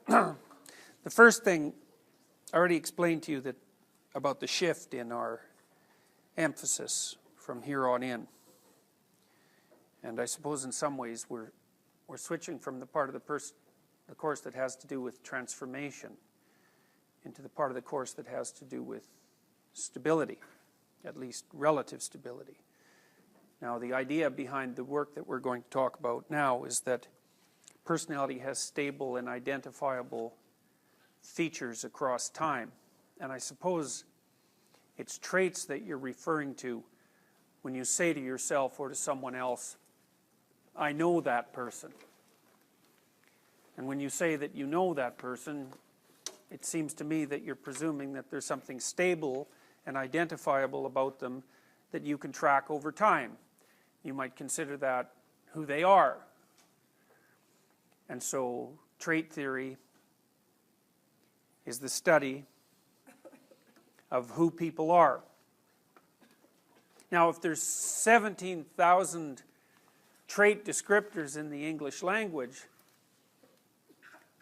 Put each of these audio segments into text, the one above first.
The first thing, I already explained to you that about the shift in our emphasis from here on in. And I suppose in some ways we're switching from the part of the course that has to do with transformation into the part of the course that has to do with stability, at least relative stability. Now, the idea behind the work that we're going to talk about now is that personality has stable and identifiable features across time. And I suppose it's traits that you're referring to when you say to yourself or to someone else, I know that person. And when you say that you know that person, it seems to me that you're presuming that there's something stable and identifiable about them that you can track over time. You might consider that who they are. And so trait theory is the study of who people are. Now, if there's 17,000 trait descriptors in the English language,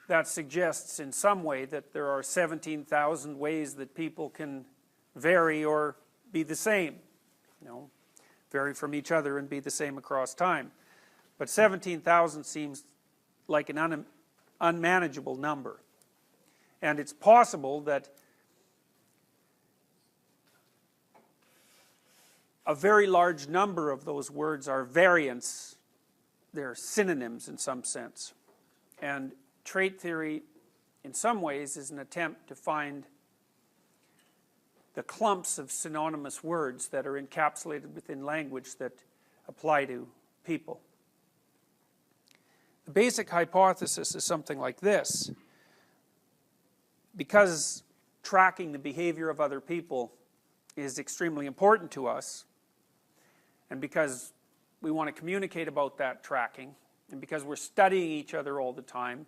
that suggests in some way that there are 17,000 ways that people can vary or be the same. You know, vary from each other and be the same across time. But 17,000 seems like an unmanageable number. And it's possible that a very large number of those words are variants. They're synonyms in some sense. And trait theory, in some ways, is an attempt to find the clumps of synonymous words that are encapsulated within language that apply to people. The basic hypothesis is something like this. Because tracking the behavior of other people is extremely important to us, and because we want to communicate about that tracking, and because we're studying each other all the time,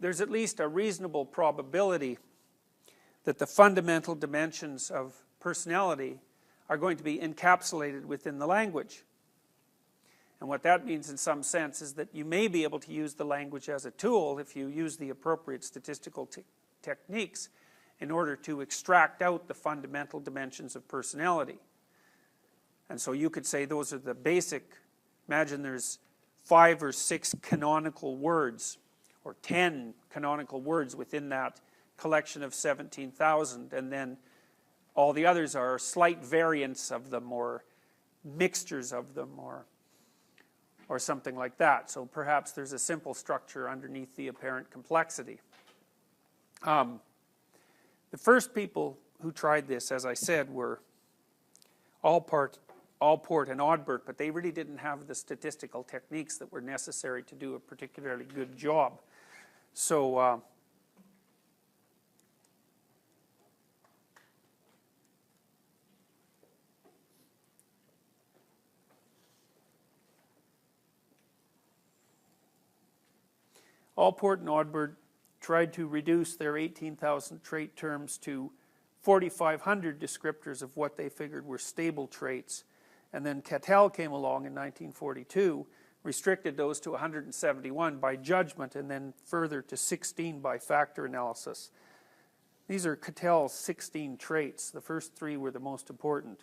there's at least a reasonable probability that the fundamental dimensions of personality are going to be encapsulated within the language. And what that means in some sense is that you may be able to use the language as a tool if you use the appropriate statistical techniques in order to extract out the fundamental dimensions of personality. And so you could say those are the basic, imagine there's 5 or 6 canonical words, or 10 canonical words within that collection of 17,000, and then all the others are slight variants of them, or mixtures of them, or something like that. So perhaps there's a simple structure underneath the apparent complexity. The first people who tried this, as I said, were Allport and Odbert, but they really didn't have the statistical techniques that were necessary to do a particularly good job. So Allport and Odbert tried to reduce their 18,000 trait terms to 4,500 descriptors of what they figured were stable traits. And then Cattell came along in 1942, restricted those to 171 by judgment, and then further to 16 by factor analysis. These are Cattell's 16 traits. The first 3 were the most important.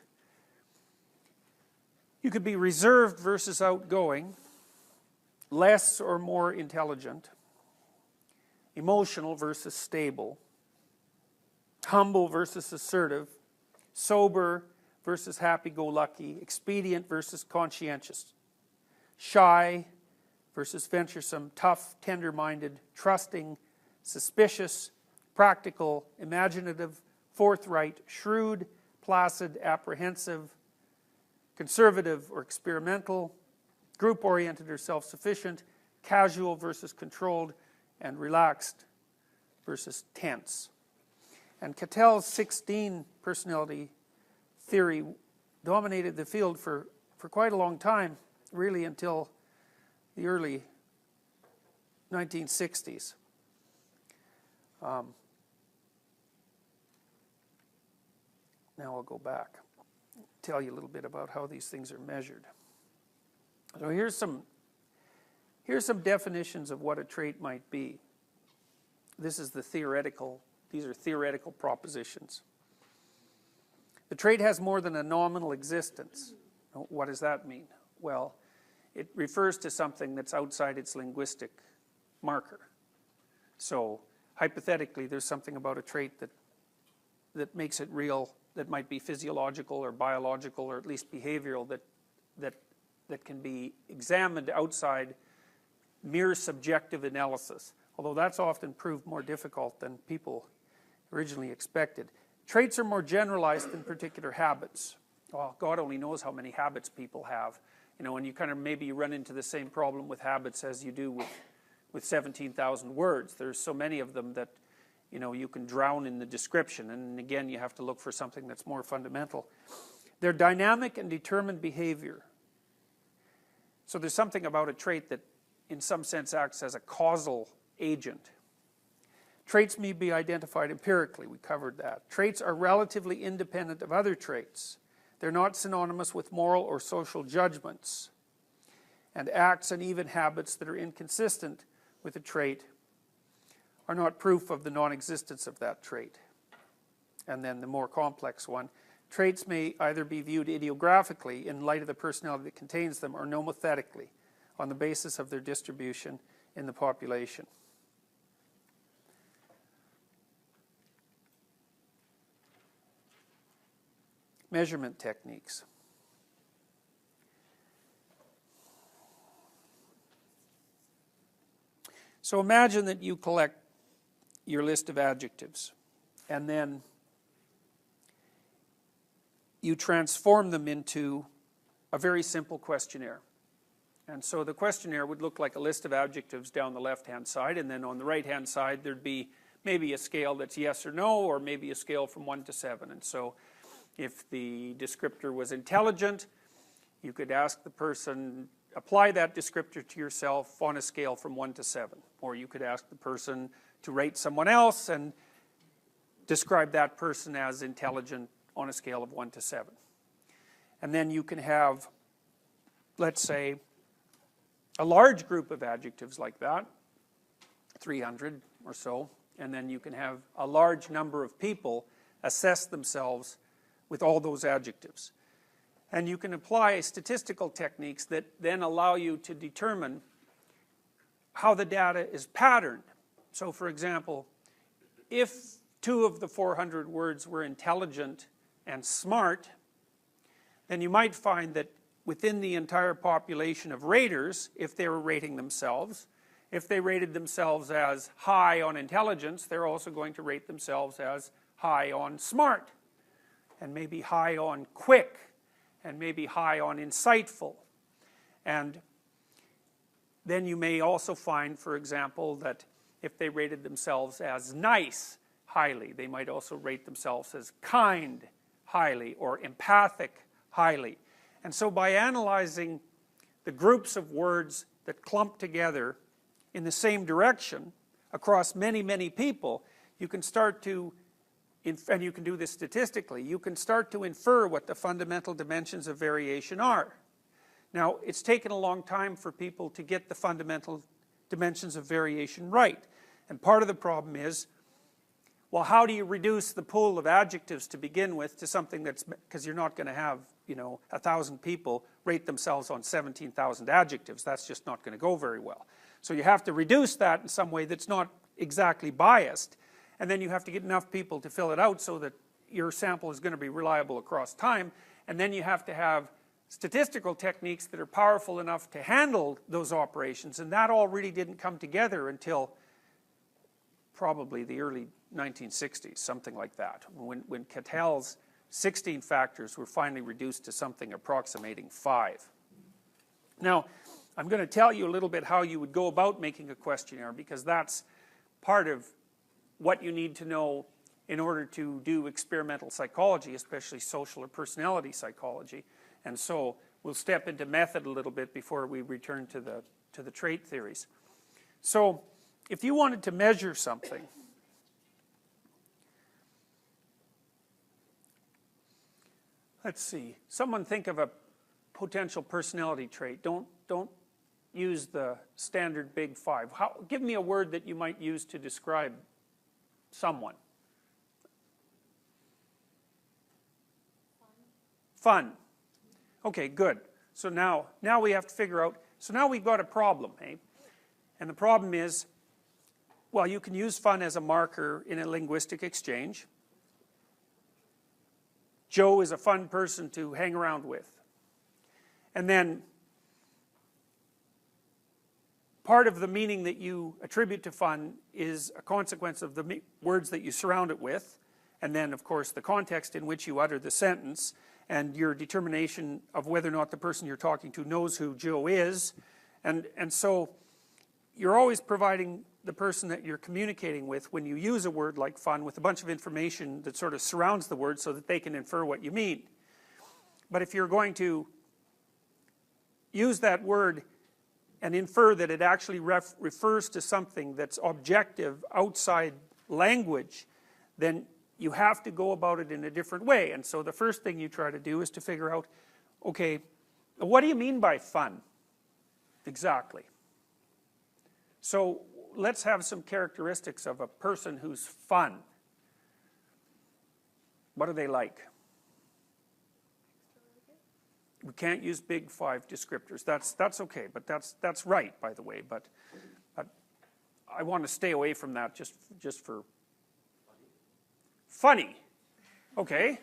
You could be reserved versus outgoing, less or more intelligent, emotional versus stable, humble versus assertive, sober versus happy-go-lucky, expedient versus conscientious, shy versus venturesome, tough, tender-minded, trusting, suspicious, practical, imaginative, forthright, shrewd, placid, apprehensive, conservative or experimental, group-oriented or self-sufficient, casual versus controlled, and relaxed versus tense. And Cattell's 16 personality theory dominated the field for quite a long time, really until the early 1960s. Now I'll go back, tell you a little bit about how these things are measured. So here's some definitions of what a trait might be. this is the theoretical, these are theoretical propositions. The trait has more than a nominal existence. What does that mean? Well, it refers to something that's outside its linguistic marker. So hypothetically, there's something about a trait that makes it real, that might be physiological or biological or at least behavioral, that can be examined outside mere subjective analysis, although that's often proved more difficult than people originally expected. Traits are more generalized than particular habits. Well, God only knows how many habits people have. You know, and you kind of maybe run into the same problem with habits as you do with 17,000 words. There's so many of them that, you know, you can drown in the description, and again, you have to look for something that's more fundamental. They're dynamic and determined behavior. So there's something about a trait that in some sense acts as a causal agent. Traits may be identified empirically, we covered that. Traits are relatively independent of other traits. They're not synonymous with moral or social judgments. And acts and even habits that are inconsistent with a trait are not proof of the non-existence of that trait. And then the more complex one, traits may either be viewed idiographically in light of the personality that contains them or nomothetically on the basis of their distribution in the population. Measurement techniques. So imagine that you collect your list of adjectives and then you transform them into a very simple questionnaire. And so the questionnaire would look like a list of adjectives down the left-hand side, and then on the right-hand side there'd be maybe a scale that's yes or no, or maybe a scale from 1 to 7. And so if the descriptor was intelligent, you could ask the person, apply that descriptor to yourself on a scale from 1 to 7. Or you could ask the person to rate someone else and describe that person as intelligent on a scale of 1 to 7. And then you can have, let's say, a large group of adjectives like that, 300 or so, and then you can have a large number of people assess themselves with all those adjectives. And you can apply statistical techniques that then allow you to determine how the data is patterned. So for example, if 2 of the 400 words were intelligent and smart, then you might find that within the entire population of raters, if they were rating themselves, if they rated themselves as high on intelligence, they're also going to rate themselves as high on smart, and maybe high on quick, and maybe high on insightful. And then you may also find, for example, that if they rated themselves as nice highly, they might also rate themselves as kind highly, or empathic highly. And so by analyzing the groups of words that clump together in the same direction across many, many people, you can start to, and you can do this statistically, you can start to infer what the fundamental dimensions of variation are. Now, it's taken a long time for people to get the fundamental dimensions of variation right. And part of the problem is, well, how do you reduce the pool of adjectives to begin with to something that's, because you're not going to have, 1,000 people rate themselves on 17,000 adjectives. That's just not going to go very well. So you have to reduce that in some way that's not exactly biased. And then you have to get enough people to fill it out so that your sample is going to be reliable across time. And then you have to have statistical techniques that are powerful enough to handle those operations. And that all really didn't come together until probably the early 1960s, something like that, when Catel's 16 factors were finally reduced to something approximating 5. Now, I'm going to tell you a little bit how you would go about making a questionnaire, because that's part of what you need to know in order to do experimental psychology, especially social or personality psychology. And so we'll step into method a little bit before we return to the trait theories. So if you wanted to measure something, let's see, someone think of a potential personality trait. Don't use the standard big 5. Give me a word that you might use to describe someone. Fun. Okay, good. So now we have to figure out, so now we've got a problem, eh? And the problem is, well, you can use fun as a marker in a linguistic exchange. Joe is a fun person to hang around with. And then part of the meaning that you attribute to fun is a consequence of the words that you surround it with, and then of course the context in which you utter the sentence, and your determination of whether or not the person you're talking to knows who Joe is. And so you're always providing the person that you're communicating with, when you use a word like fun, with a bunch of information that sort of surrounds the word so that they can infer what you mean. But if you're going to use that word and infer that it actually refers to something that's objective outside language, then you have to go about it in a different way. And so the first thing you try to do is to figure out, okay, what do you mean by fun? Exactly. So let's have some characteristics of a person who's fun. What are they like? We can't use big 5 descriptors. That's okay, but that's right, by the way. But I want to stay away from that just for funny. Okay,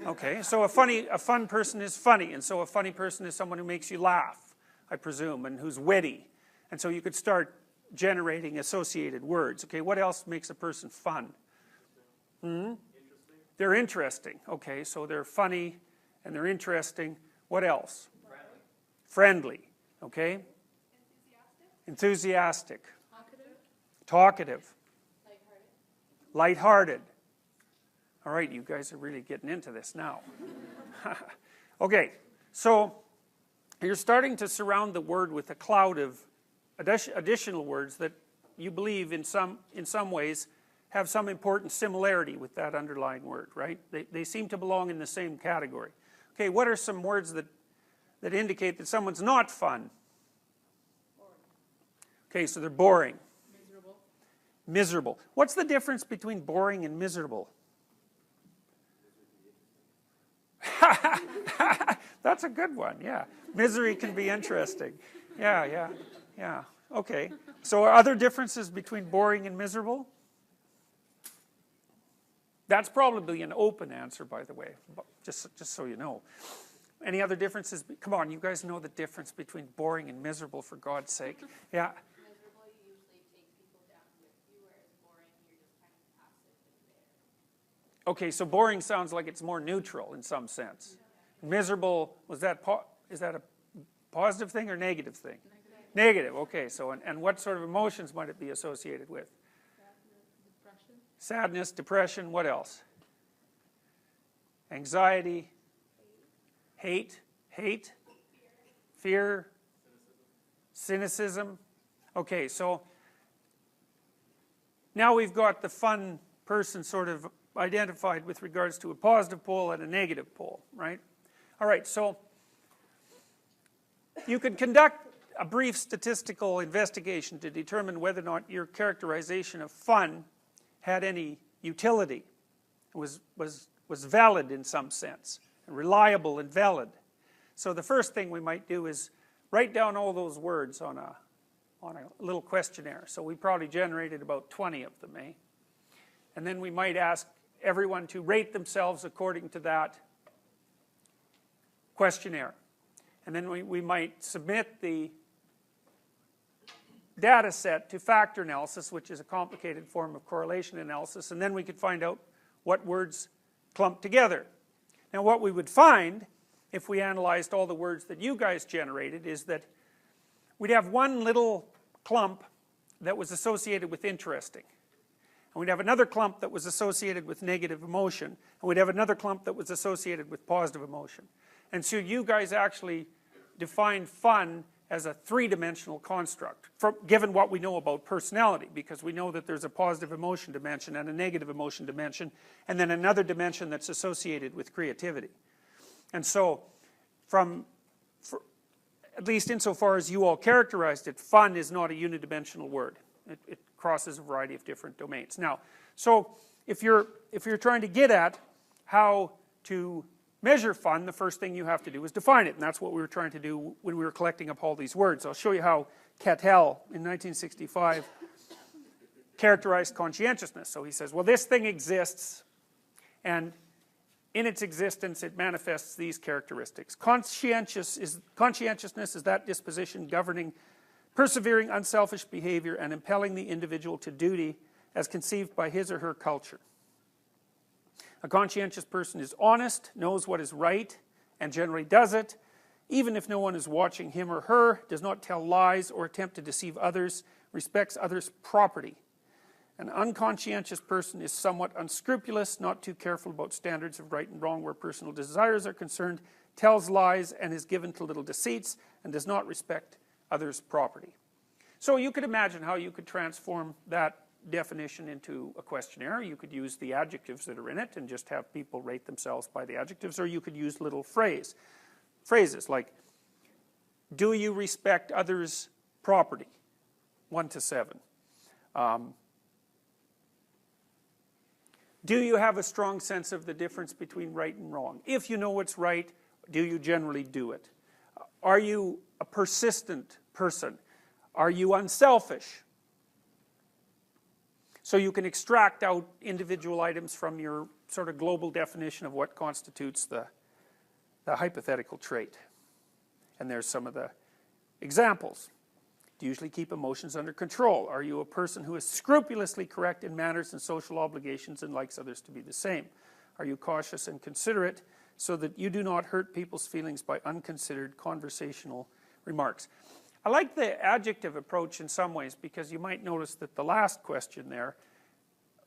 okay. So a fun person is funny, and so a funny person is someone who makes you laugh, I presume, and who's witty. And so you could start generating associated words. Okay, what else makes a person fun? Interesting. They're interesting. Okay, so they're funny and they're interesting. What else? Friendly. Okay. Enthusiastic. Talkative. Lighthearted. All right, you guys are really getting into this now. Okay, so you're starting to surround the word with a cloud of additional words that you believe in some ways have some important similarity with that underlying word, right? They seem to belong in the same category. Okay, what are some words that indicate that someone's not fun? Boring. Okay, so they're boring. Miserable. Miserable. What's the difference between boring and miserable? That's a good one, yeah. Misery can be interesting. Yeah. Okay. So are other differences between boring and miserable? That's probably an open answer, by the way, just so you know. Any other differences? Come on, you guys know the difference between boring and miserable, for God's sake. Yeah. Miserable, you usually take people down with you, whereas boring, you're just kind of passive and there. Okay, so boring sounds like it's more neutral in some sense. Miserable, is that a positive thing or negative thing? Negative, okay. So, and what sort of emotions might it be associated with? Sadness, depression, what else? Anxiety, hate, fear, cynicism. Okay, so now we've got the fun person sort of identified with regards to a positive pole and a negative pole, right? All right, so you could conduct a brief statistical investigation to determine whether or not your characterization of fun had any utility, was valid in some sense, reliable and valid. So the first thing we might do is write down all those words on a little questionnaire. So we probably generated about 20 of them, eh? And then we might ask everyone to rate themselves according to that questionnaire. And then we might submit the data set to factor analysis, which is a complicated form of correlation analysis, and then we could find out what words clump together. Now what we would find, if we analyzed all the words that you guys generated, is that we'd have one little clump that was associated with interesting. And we'd have another clump that was associated with negative emotion, and we'd have another clump that was associated with positive emotion. And so you guys actually defined fun as a 3-dimensional construct, given what we know about personality, because we know that there's a positive emotion dimension and a negative emotion dimension, and then another dimension that's associated with creativity. And so, at least insofar as you all characterized it, fun is not a unidimensional word. It crosses a variety of different domains. Now, so if you're trying to get at how to measure fun, the first thing you have to do is define it, and that's what we were trying to do when we were collecting up all these words. I'll show you how Cattell in 1965 characterized conscientiousness. So he says, well, this thing exists, and in its existence it manifests these characteristics. Conscientiousness is that disposition governing persevering unselfish behavior and impelling the individual to duty as conceived by his or her culture. A conscientious person is honest, knows what is right, and generally does it, even if no one is watching him or her, does not tell lies or attempt to deceive others, respects others' property. An unconscientious person is somewhat unscrupulous, not too careful about standards of right and wrong where personal desires are concerned, tells lies and is given to little deceits, and does not respect others' property. So you could imagine how you could transform that definition into a questionnaire. You could use the adjectives that are in it and just have people rate themselves by the adjectives, or you could use little phrases like, do you respect others' property? 1 to 7. Do you have a strong sense of the difference between right and wrong? If you know what's right, do you generally do it? Are you a persistent person? Are you unselfish? So you can extract out individual items from your sort of global definition of what constitutes the hypothetical trait. And there's some of the examples. Do you usually keep emotions under control? Are you a person who is scrupulously correct in manners and social obligations and likes others to be the same? Are you cautious and considerate so that you do not hurt people's feelings by unconsidered conversational remarks? I like the adjective approach in some ways, because you might notice that the last question there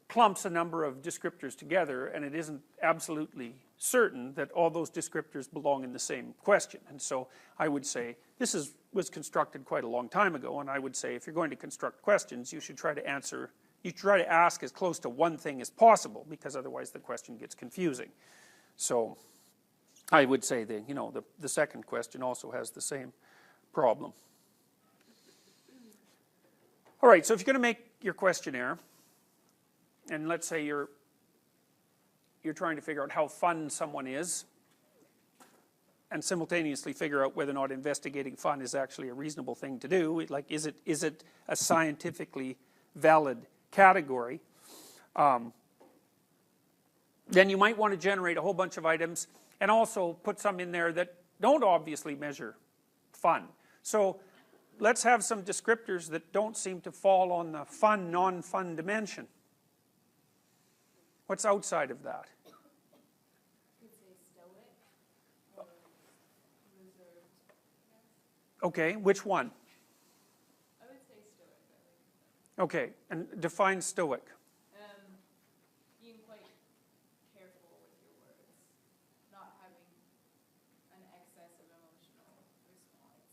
clumps a number of descriptors together, and it isn't absolutely certain that all those descriptors belong in the same question. And so I would say, this was constructed quite a long time ago, and I would say if you're going to construct questions, you should try to ask as close to one thing as possible, because otherwise the question gets confusing. So I would say that, the second question also has the same problem. All right, so if you're going to make your questionnaire, and let's say you're trying to figure out how fun someone is, and simultaneously figure out whether or not investigating fun is actually a reasonable thing to do, like is it a scientifically valid category, then you might want to generate a whole bunch of items and also put some in there that don't obviously measure fun. So let's have some descriptors that don't seem to fall on the fun, non-fun dimension. What's outside of that? You could say stoic or reserved. Okay, which one? I would say stoic. Okay, and define stoic. Being quite careful with your words, not having an excess of emotional response.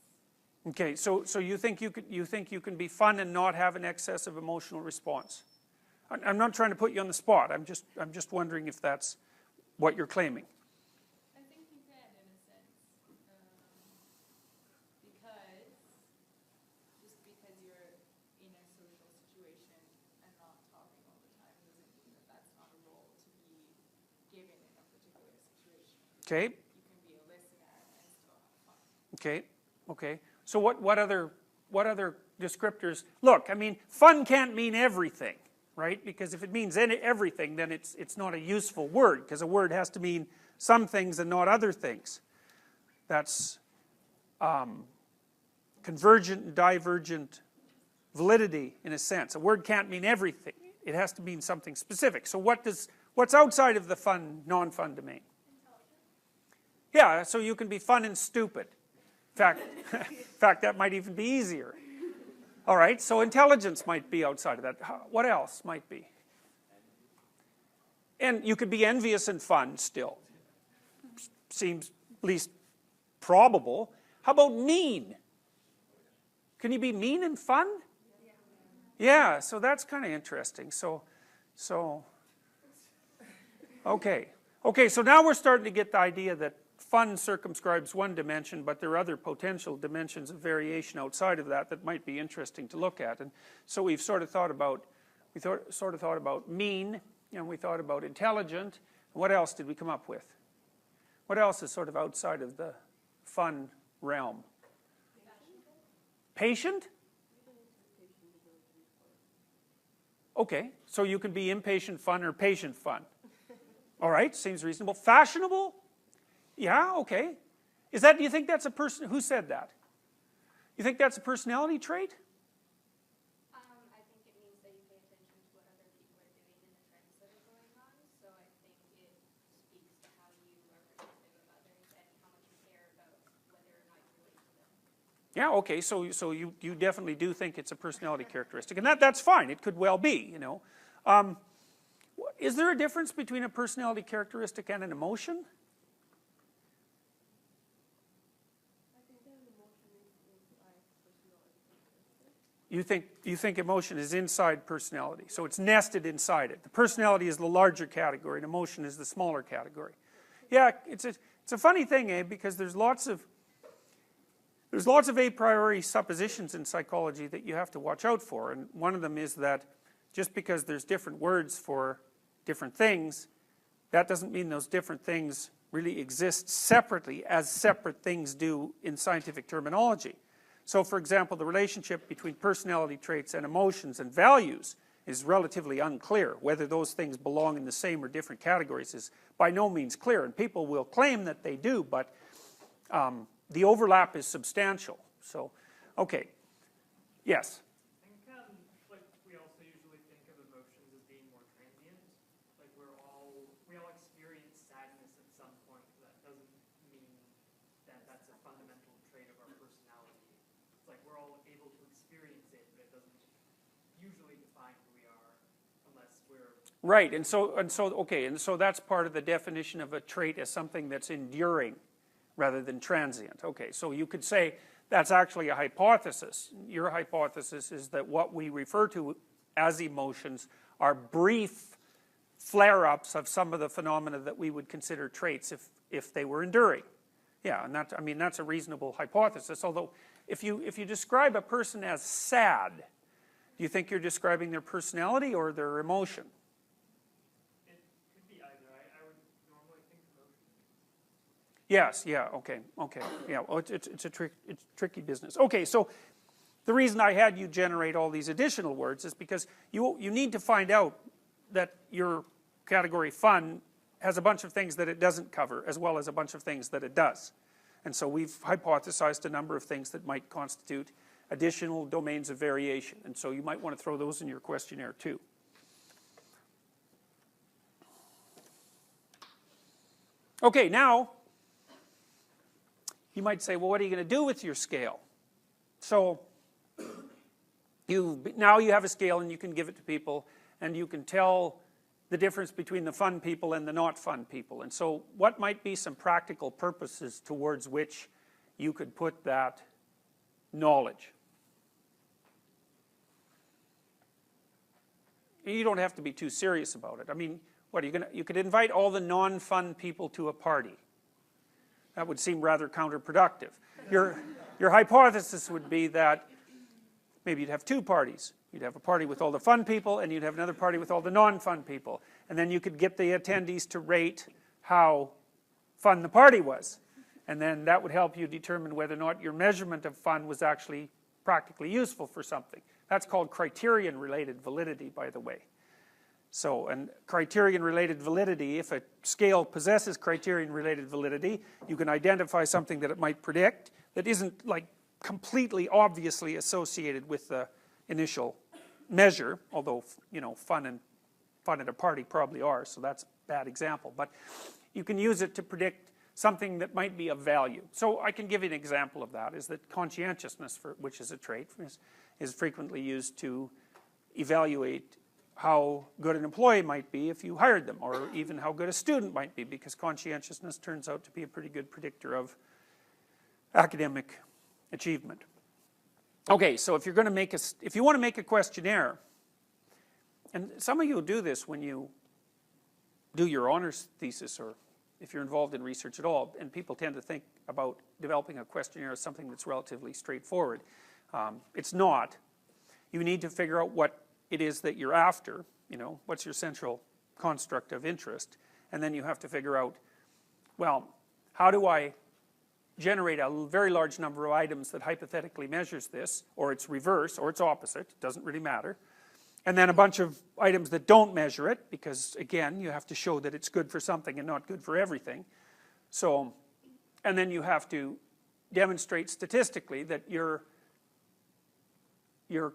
Okay, so you think you can be fun and not have an excess of emotional response? I'm not trying to put you on the spot. I'm just wondering if that's what you're claiming. I think you can, in a sense, because you're in a social situation and not talking all the time doesn't mean that that's not a role to be given in a particular situation. Okay. You can be a listener and still have fun. Okay. So what other descriptors? Look, I mean, fun can't mean everything, right? Because if it means everything, then it's not a useful word, because a word has to mean some things and not other things. That's convergent and divergent validity, in a sense. A word can't mean everything. It has to mean something specific. So what's outside of the fun, non-fun domain? Yeah, so you can be fun and stupid. In fact, that might even be easier. All right, so intelligence might be outside of that. What else might be? And you could be envious and fun still. Seems least probable. How about mean? Can you be mean and fun? Yeah, so that's kind of interesting. So okay, so now we're starting to get the idea that fun circumscribes one dimension, but there are other potential dimensions of variation outside of that that might be interesting to look at. And so we've sort of thought about, mean, and we thought about intelligent. What else did we come up with? What else is sort of outside of the fun realm? Patient? Okay, so you can be impatient fun or patient fun. All right, seems reasonable. Fashionable? Yeah, okay. Is that, do you think that's a person, who said that? You think that's a personality trait? I think it means that you pay attention to what other people are doing and the trends that are going on. So I think it speaks to how you are protective of others and how much you care about whether or not you relate to them. Yeah, okay, so you definitely do think it's a personality characteristic, and that's fine, it could well be, you know. Is there a difference between a personality characteristic and an emotion? You think emotion is inside personality, so it's nested inside it. The personality is the larger category, and emotion is the smaller category. Yeah, it's a funny thing, eh? Because there's lots of a priori suppositions in psychology that you have to watch out for, and one of them is that just because there's different words for different things, that doesn't mean those different things really exist separately as separate things do in scientific terminology. So for example, the relationship between personality traits and emotions and values is relatively unclear. Whether those things belong in the same or different categories is by no means clear, and people will claim that they do, but the overlap is substantial. So, okay, yes? I think, like, we also usually think of emotions as being more transient. Like, we all experience sadness at some point. That doesn't mean that that's a fundamental trait of our personality. It's like we're all able to experience it, but it doesn't usually define who we are unless we're... Right, and so that's part of the definition of a trait as something that's enduring rather than transient. Okay, so you could say that's actually a hypothesis. Your hypothesis is that what we refer to as emotions are brief flare-ups of some of the phenomena that we would consider traits if they were enduring. Yeah, and that, I mean, that's a reasonable hypothesis, although if you describe a person as sad, do you think you're describing their personality or their emotion? It could be either. I would normally think emotion. Yes, yeah, okay, yeah, well, it's tricky business. Okay, so the reason I had you generate all these additional words is because you need to find out that your category fun has a bunch of things that it doesn't cover, as well as a bunch of things that it does. And so we've hypothesized a number of things that might constitute additional domains of variation, and so you might want to throw those in your questionnaire too. Okay, now, you might say, well, what are you going to do with your scale? So, now you have a scale and you can give it to people, and you can tell the difference between the fun people and the not fun people. And so what might be some practical purposes towards which you could put that knowledge? You don't have to be too serious about it. I mean, what are you gonna, you could invite all the non-fun people to a party. That would seem rather counterproductive. Your hypothesis would be that maybe you'd have two parties. You'd have a party with all the fun people, and you'd have another party with all the non-fun people. And then you could get the attendees to rate how fun the party was. And then that would help you determine whether or not your measurement of fun was actually practically useful for something. That's called criterion-related validity, by the way. So, and criterion-related validity, if a scale possesses criterion-related validity, you can identify something that it might predict that isn't like completely obviously associated with the initial measure, although, you know, fun at a party probably are, so that's a bad example. But you can use it to predict something that might be of value. So I can give you an example of that, is that conscientiousness, which is a trait, is frequently used to evaluate how good an employee might be if you hired them, or even how good a student might be, because conscientiousness turns out to be a pretty good predictor of academic achievement. Okay, so if you're going to make if you want to make a questionnaire, and some of you will do this when you do your honors thesis or if you're involved in research at all. And people tend to think about developing a questionnaire as something that's relatively straightforward. It's not. You need to figure out what it is that you're after, what's your central construct of interest, and then you have to figure out, well, how do I generate a very large number of items that hypothetically measures this, or it's reverse, or it's opposite, it doesn't really matter, and then a bunch of items that don't measure it, because again, you have to show that it's good for something and not good for everything. So, and then you have to demonstrate statistically that your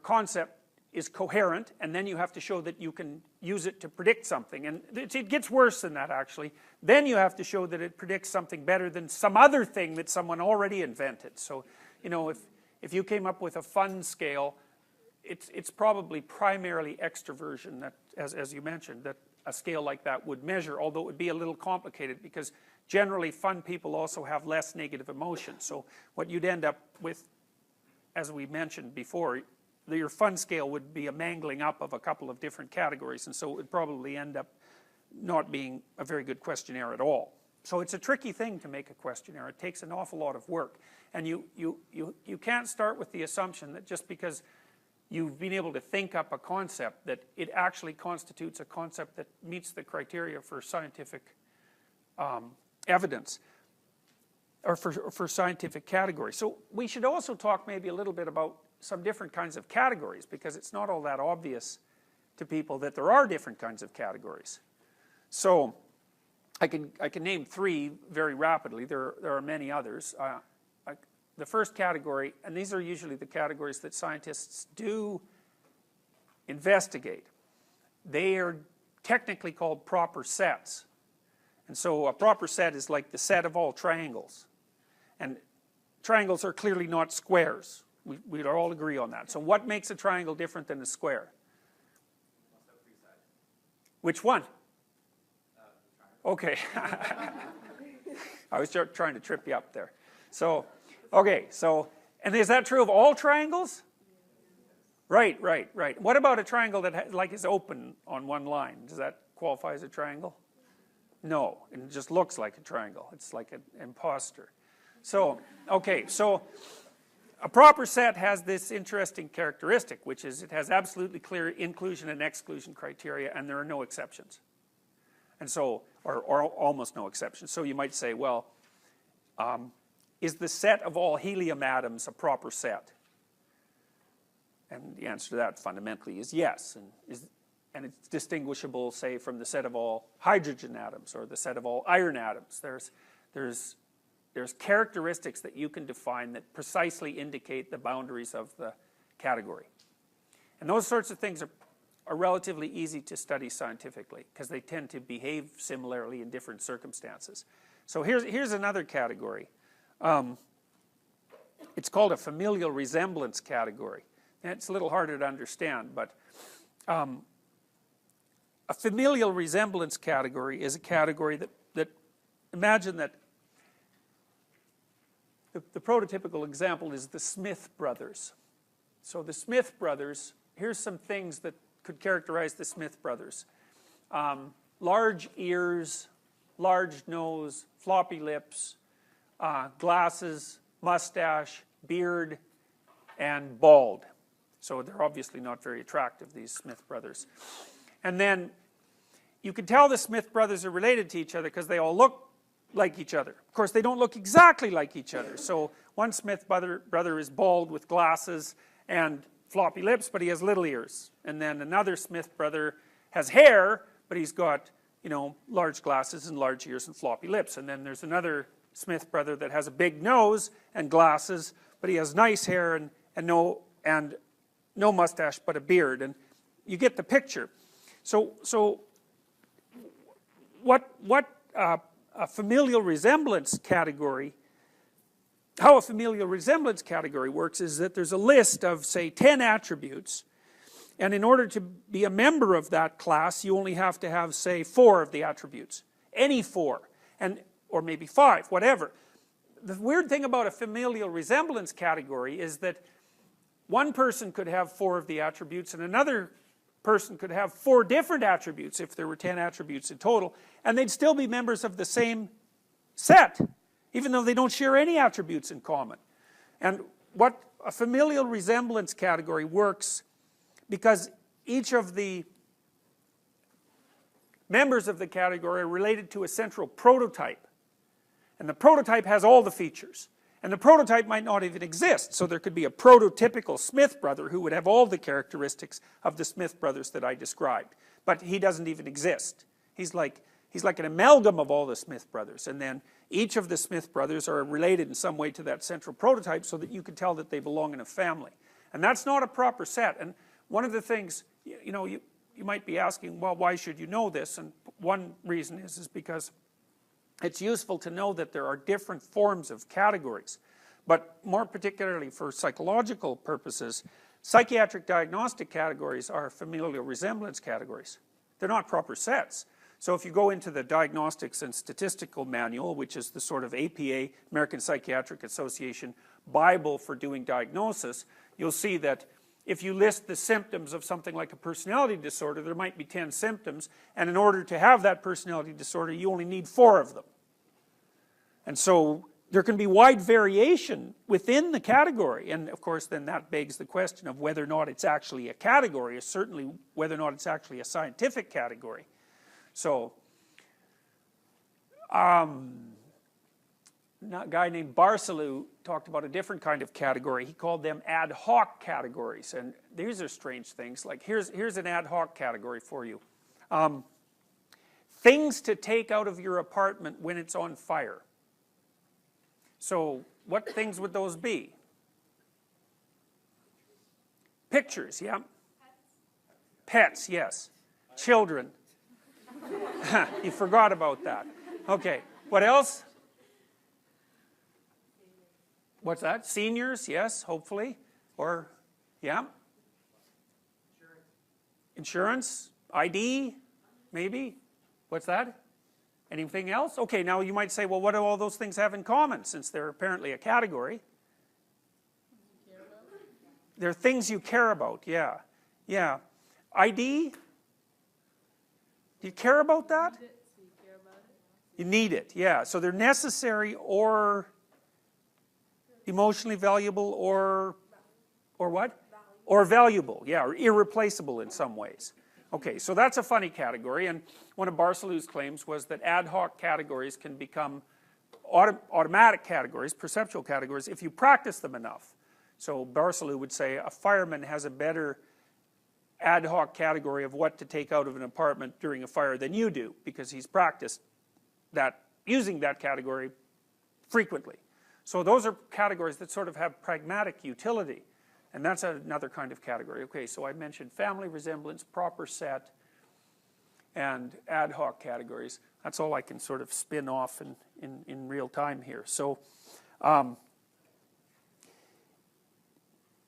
concept is coherent, and then you have to show that you can use it to predict something. And it gets worse than that, actually. Then you have to show that it predicts something better than some other thing that someone already invented. So, if you came up with a fun scale, it's probably primarily extroversion, that, as you mentioned, that a scale like that would measure, although it would be a little complicated, because generally fun people also have less negative emotions. So what you'd end up with, as we mentioned before, your fun scale would be a mangling up of a couple of different categories, and so it would probably end up not being a very good questionnaire at all. So it's a tricky thing to make a questionnaire. It takes an awful lot of work, and you can't start with the assumption that just because you've been able to think up a concept that it actually constitutes a concept that meets the criteria for scientific evidence, or for scientific category. So we should also talk maybe a little bit about some different kinds of categories, because it's not all that obvious to people that there are different kinds of categories. So I can name three very rapidly. There are many others. The first category, and these are usually the categories that scientists do investigate, they are technically called proper sets. And so a proper set is like the set of all triangles. And triangles are clearly not squares. We'd all agree on that. So what makes a triangle different than a square? Must have three sides. Which one? Okay. I was trying to trip you up there. So, okay, and is that true of all triangles? Right. What about a triangle that is open on one line? Does that qualify as a triangle? No, it just looks like a triangle. It's like an imposter. So, okay, so a proper set has this interesting characteristic, which is it has absolutely clear inclusion and exclusion criteria, and there are no exceptions. And so, or almost no exceptions. So you might say, well, is the set of all helium atoms a proper set? And the answer to that fundamentally is yes. And it's distinguishable, say, from the set of all hydrogen atoms or the set of all iron atoms. There's characteristics that you can define that precisely indicate the boundaries of the category. And those sorts of things are relatively easy to study scientifically, because they tend to behave similarly in different circumstances. So here's another category. It's called a familial resemblance category. And it's a little harder to understand, but a familial resemblance category is a category that imagine that the prototypical example is the Smith brothers. So the Smith brothers, here's some things that could characterize the Smith brothers. Large ears, large nose, floppy lips, glasses, mustache, beard, and bald. So they're obviously not very attractive, these Smith brothers. And then you can tell the Smith brothers are related to each other because they all look like each other. Of course, they don't look exactly like each other. So one Smith brother is bald with glasses and floppy lips, but he has little ears. And then another Smith brother has hair, but he's got, large glasses and large ears and floppy lips. And then there's another Smith brother that has a big nose and glasses, but he has nice hair and no mustache, but a beard. And you get the picture. So what a familial resemblance category, how a familial resemblance category works is that there's a list of, say, 10 attributes, and in order to be a member of that class, you only have to have, say, 4 of the attributes. Any 4, or maybe 5, whatever. The weird thing about a familial resemblance category is that one person could have 4 of the attributes, and another person could have 4 different attributes if there were 10 attributes in total, and they'd still be members of the same set, even though they don't share any attributes in common. And what a familial resemblance category works because each of the members of the category are related to a central prototype. And the prototype has all the features. And the prototype might not even exist, so there could be a prototypical Smith brother who would have all the characteristics of the Smith brothers that I described. But he doesn't even exist. He's like an amalgam of all the Smith brothers, and then each of the Smith brothers are related in some way to that central prototype so that you can tell that they belong in a family. And that's not a proper set. And one of the things, you know, you might be asking, well, why should you know this? And one reason is because it's useful to know that there are different forms of categories. But more particularly for psychological purposes, psychiatric diagnostic categories are familial resemblance categories. They're not proper sets. So if you go into the Diagnostics and Statistical Manual, which is the sort of APA, American Psychiatric Association, Bible for doing diagnosis, you'll see that if you list the symptoms of something like a personality disorder, there might be 10 symptoms, and in order to have that personality disorder, you only need 4 of them. And so there can be wide variation within the category, and of course then that begs the question of whether or not it's actually a category, or certainly whether or not it's actually a scientific category. So, a guy named Barcelou talked about a different kind of category. He called them ad hoc categories, and these are strange things. Like here's an ad hoc category for you. Things to take out of your apartment when it's on fire. So what things would those be? Pictures, yeah. Pets, yes. Children. You forgot about that. Okay, what else? What's that? Seniors, yes, hopefully. Or, yeah? Insurance? ID? Maybe? What's that? Anything else? Okay, now you might say, well, what do all those things have in common, since they're apparently a category? They're things you care about, yeah. Yeah. ID? Do you care about that? You need it, yeah. So they're necessary or emotionally valuable or what? Or valuable, yeah, or irreplaceable in some ways. Okay, so that's a funny category, and one of Barcelou's claims was that ad hoc categories can become automatic categories, perceptual categories, if you practice them enough. So Barcelou would say a fireman has a better ad hoc category of what to take out of an apartment during a fire than you do, because he's practiced that, using that category frequently. So those are categories that sort of have pragmatic utility, and that's another kind of category. Okay, so I mentioned family resemblance, proper set, and ad hoc categories. That's all I can sort of spin off in real time here. So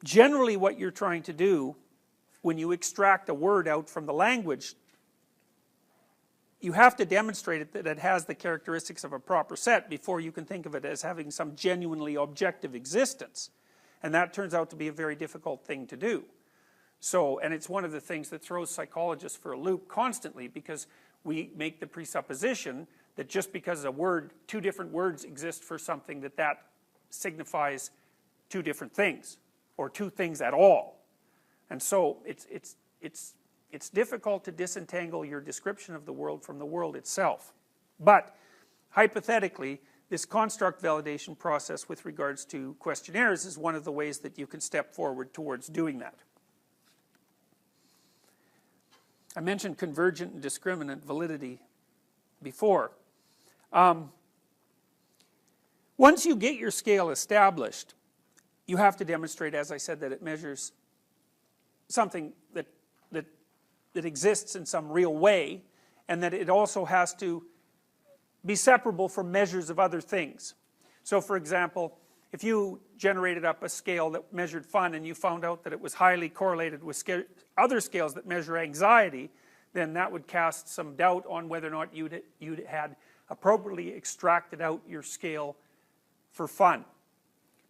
generally what you're trying to do when you extract a word out from the language, you have to demonstrate that it has the characteristics of a proper set before you can think of it as having some genuinely objective existence. And that turns out to be a very difficult thing to do. So, and it's one of the things that throws psychologists for a loop constantly, because we make the presupposition that just because a word, 2 different words exist for something, that signifies 2 different things, or 2 things at all. And so it's difficult to disentangle your description of the world from the world itself. But hypothetically, this construct validation process with regards to questionnaires is one of the ways that you can step forward towards doing that. I mentioned convergent and discriminant validity before. Once you get your scale established, you have to demonstrate, as I said, that it measures something that exists in some real way, and that it also has to be separable from measures of other things. So for example, if you generated up a scale that measured fun and you found out that it was highly correlated with other scales that measure anxiety, then that would cast some doubt on whether or not you'd had appropriately extracted out your scale for fun.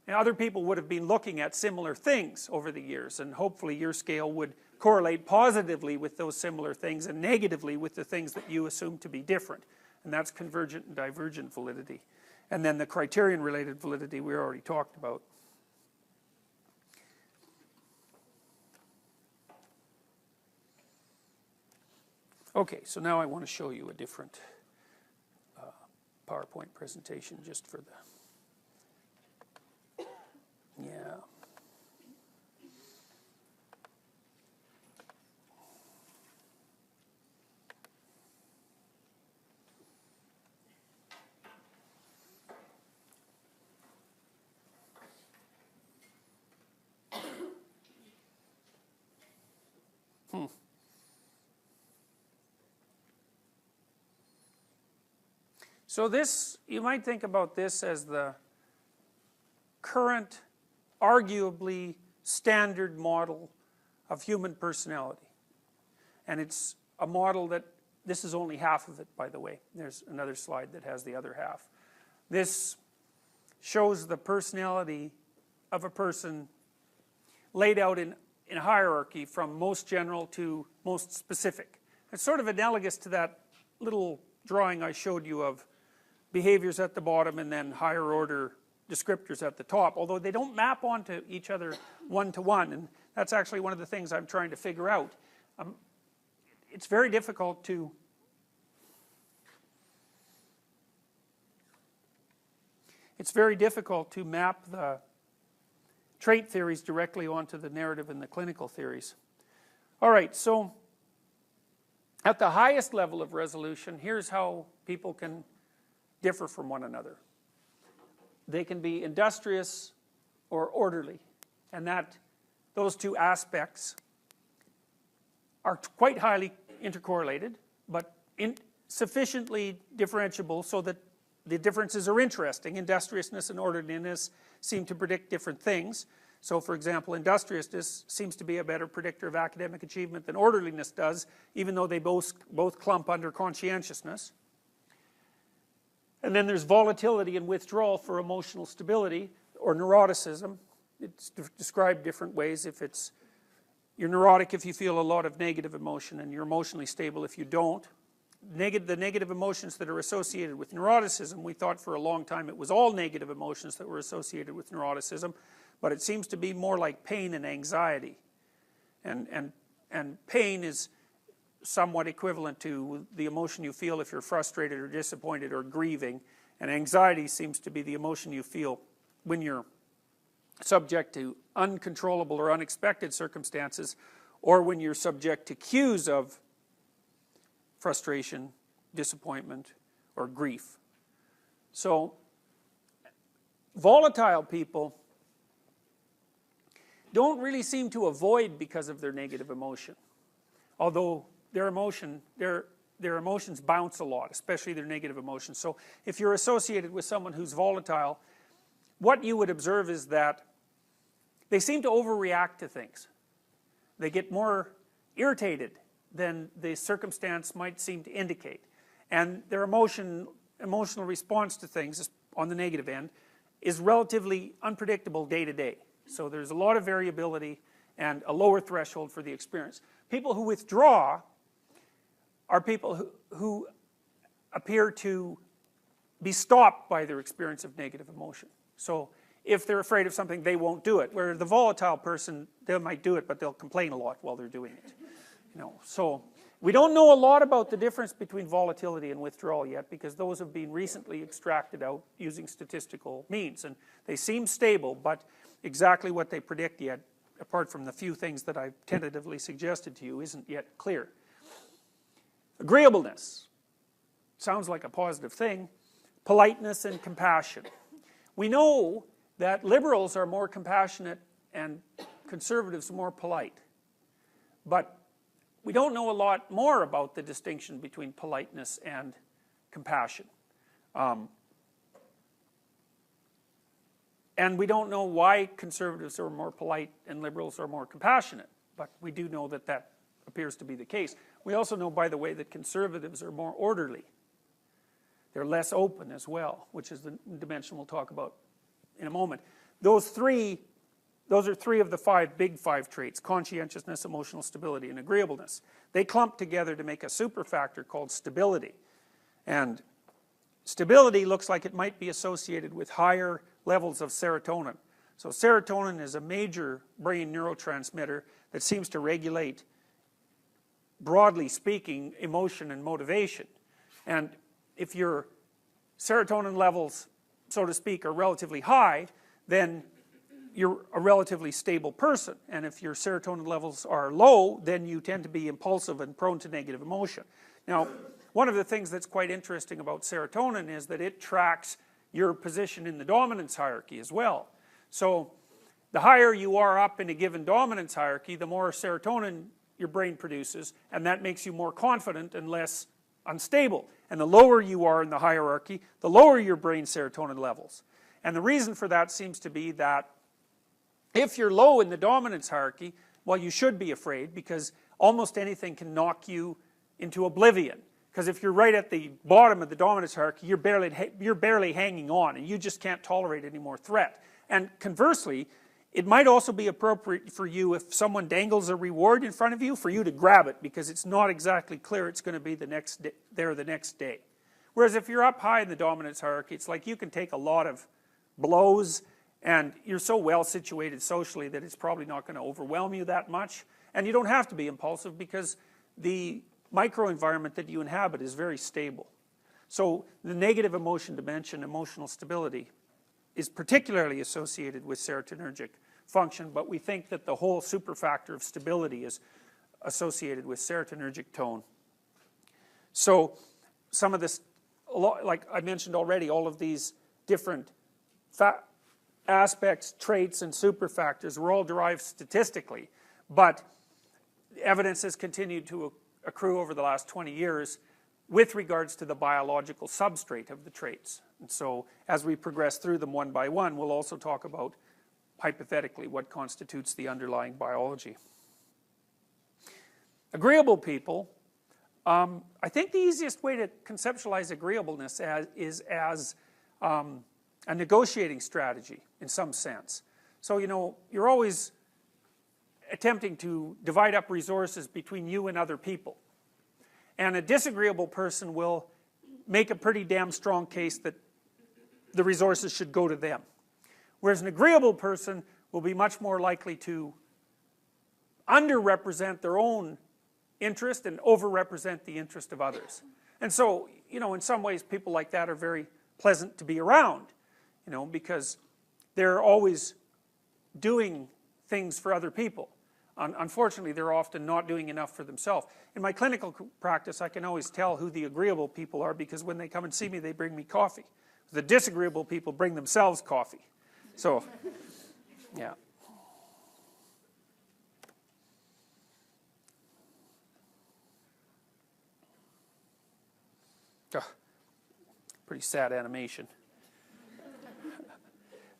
And other people would have been looking at similar things over the years, and hopefully your scale would correlate positively with those similar things and negatively with the things that you assume to be different. And that's convergent and divergent validity. And then the criterion related validity we already talked about. Okay, so now I want to show you a different PowerPoint presentation just for the, yeah. So this, you might think about this as the current, arguably standard model of human personality. And it's a model that, this is only half of it, by the way. There's another slide that has the other half. This shows the personality of a person laid out in a hierarchy from most general to most specific. It's sort of analogous to that little drawing I showed you of behaviors at the bottom and then higher order descriptors at the top, although they don't map onto each other one-to-one, and that's actually one of the things I'm trying to figure out. It's very difficult to map the trait theories directly onto the narrative and the clinical theories. Alright, so at the highest level of resolution, here's how people can differ from one another. They can be industrious or orderly, and that those two aspects are quite highly intercorrelated, but sufficiently differentiable so that the differences are interesting. Industriousness and orderliness seem to predict different things. So for example, industriousness seems to be a better predictor of academic achievement than orderliness does, even though they both clump under conscientiousness. And then there's volatility and withdrawal for emotional stability, or neuroticism. It's described different ways. If it's, you're neurotic if you feel a lot of negative emotion, and you're emotionally stable if you don't. The negative emotions that are associated with neuroticism, we thought for a long time it was all negative emotions that were associated with neuroticism, but it seems to be more like pain and anxiety. And pain is somewhat equivalent to the emotion you feel if you're frustrated or disappointed or grieving, and anxiety seems to be the emotion you feel when you're subject to uncontrollable or unexpected circumstances, or when you're subject to cues of frustration, disappointment, or grief. So volatile people don't really seem to avoid because of their negative emotion, although their emotions bounce a lot, especially their negative emotions. So if you're associated with someone who's volatile, what you would observe is that they seem to overreact to things. They get more irritated than the circumstance might seem to indicate. And their emotional response to things on the negative end is relatively unpredictable day to day. So there's a lot of variability and a lower threshold for the experience. People who withdraw are people who appear to be stopped by their experience of negative emotion. So if they're afraid of something, they won't do it. Where the volatile person, they might do it, but they'll complain a lot while they're doing it. So we don't know a lot about the difference between volatility and withdrawal yet, because those have been recently extracted out using statistical means, and they seem stable, but exactly what they predict yet, apart from the few things that I've tentatively suggested to you, isn't yet clear. Agreeableness sounds like a positive thing. Politeness and compassion. We know that liberals are more compassionate and conservatives more polite, but we don't know a lot more about the distinction between politeness and compassion. And we don't know why conservatives are more polite and liberals are more compassionate, but we do know that that appears to be the case. We also know, by the way, that conservatives are more orderly. They're less open as well, which is the dimension we'll talk about in a moment. Those three those are 3 of the big 5 traits: conscientiousness, emotional stability, and agreeableness. They clump together to make a super factor called stability. And stability looks like it might be associated with higher levels of serotonin. So serotonin is a major brain neurotransmitter that seems to regulate, broadly speaking, emotion and motivation. And if your serotonin levels, so to speak, are relatively high, then you're a relatively stable person. And if your serotonin levels are low, then you tend to be impulsive and prone to negative emotion. Now, one of the things that's quite interesting about serotonin is that it tracks your position in the dominance hierarchy as well. So the higher you are up in a given dominance hierarchy, the more serotonin your brain produces, and that makes you more confident and less unstable. And the lower you are in the hierarchy, the lower your brain serotonin levels. And the reason for that seems to be that if you're low in the dominance hierarchy, well, you should be afraid, because almost anything can knock you into oblivion. Because if you're right at the bottom of the dominance hierarchy, you're barely hanging on, and you just can't tolerate any more threat. And conversely, it might also be appropriate for you, if someone dangles a reward in front of you, for you to grab it, because it's not exactly clear it's going to be the next day. Whereas if you're up high in the dominance hierarchy, it's like you can take a lot of blows, and you're so well situated socially that it's probably not going to overwhelm you that much. And you don't have to be impulsive, because the microenvironment that you inhabit is very stable. So the negative emotion dimension, emotional stability, is particularly associated with serotonergic function, but we think that the whole superfactor of stability is associated with serotonergic tone. So some of this, like I mentioned already, all of these different aspects, traits, and superfactors were all derived statistically, but evidence has continued to accrue over the last 20 years with regards to the biological substrate of the traits. And so as we progress through them one by one, we'll also talk about, hypothetically, what constitutes the underlying biology. Agreeable people, I think the easiest way to conceptualize agreeableness is as a negotiating strategy in some sense. So, you know, you're always attempting to divide up resources between you and other people. And a disagreeable person will make a pretty damn strong case that the resources should go to them. Whereas an agreeable person will be much more likely to underrepresent their own interest and overrepresent the interest of others. And so, you know, in some ways people like that are very pleasant to be around, you know, because they're always doing things for other people. Unfortunately, they're often not doing enough for themselves. In my clinical practice, I can always tell who the agreeable people are, because when they come and see me, they bring me coffee. The disagreeable people bring themselves coffee. So, yeah. Pretty sad animation.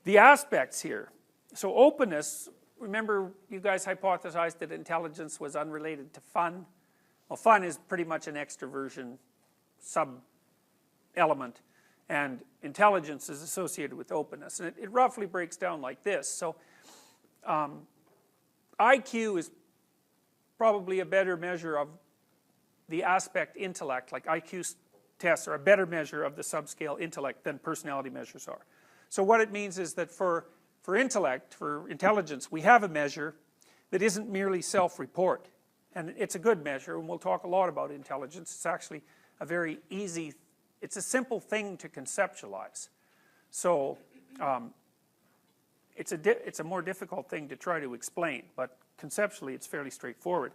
The aspects here. So openness, remember you guys hypothesized that intelligence was unrelated to fun? Well, fun is pretty much an extroversion sub-element, and intelligence is associated with openness. And it roughly breaks down like this. So IQ is probably a better measure of the aspect intellect, like IQ tests are a better measure of the subscale intellect than personality measures are. So what it means is that for intellect, for intelligence, we have a measure that isn't merely self-report. And it's a good measure, and we'll talk a lot about intelligence. It's actually a very easy, it's a simple thing to conceptualize. So it's a more difficult thing to try to explain, but conceptually it's fairly straightforward.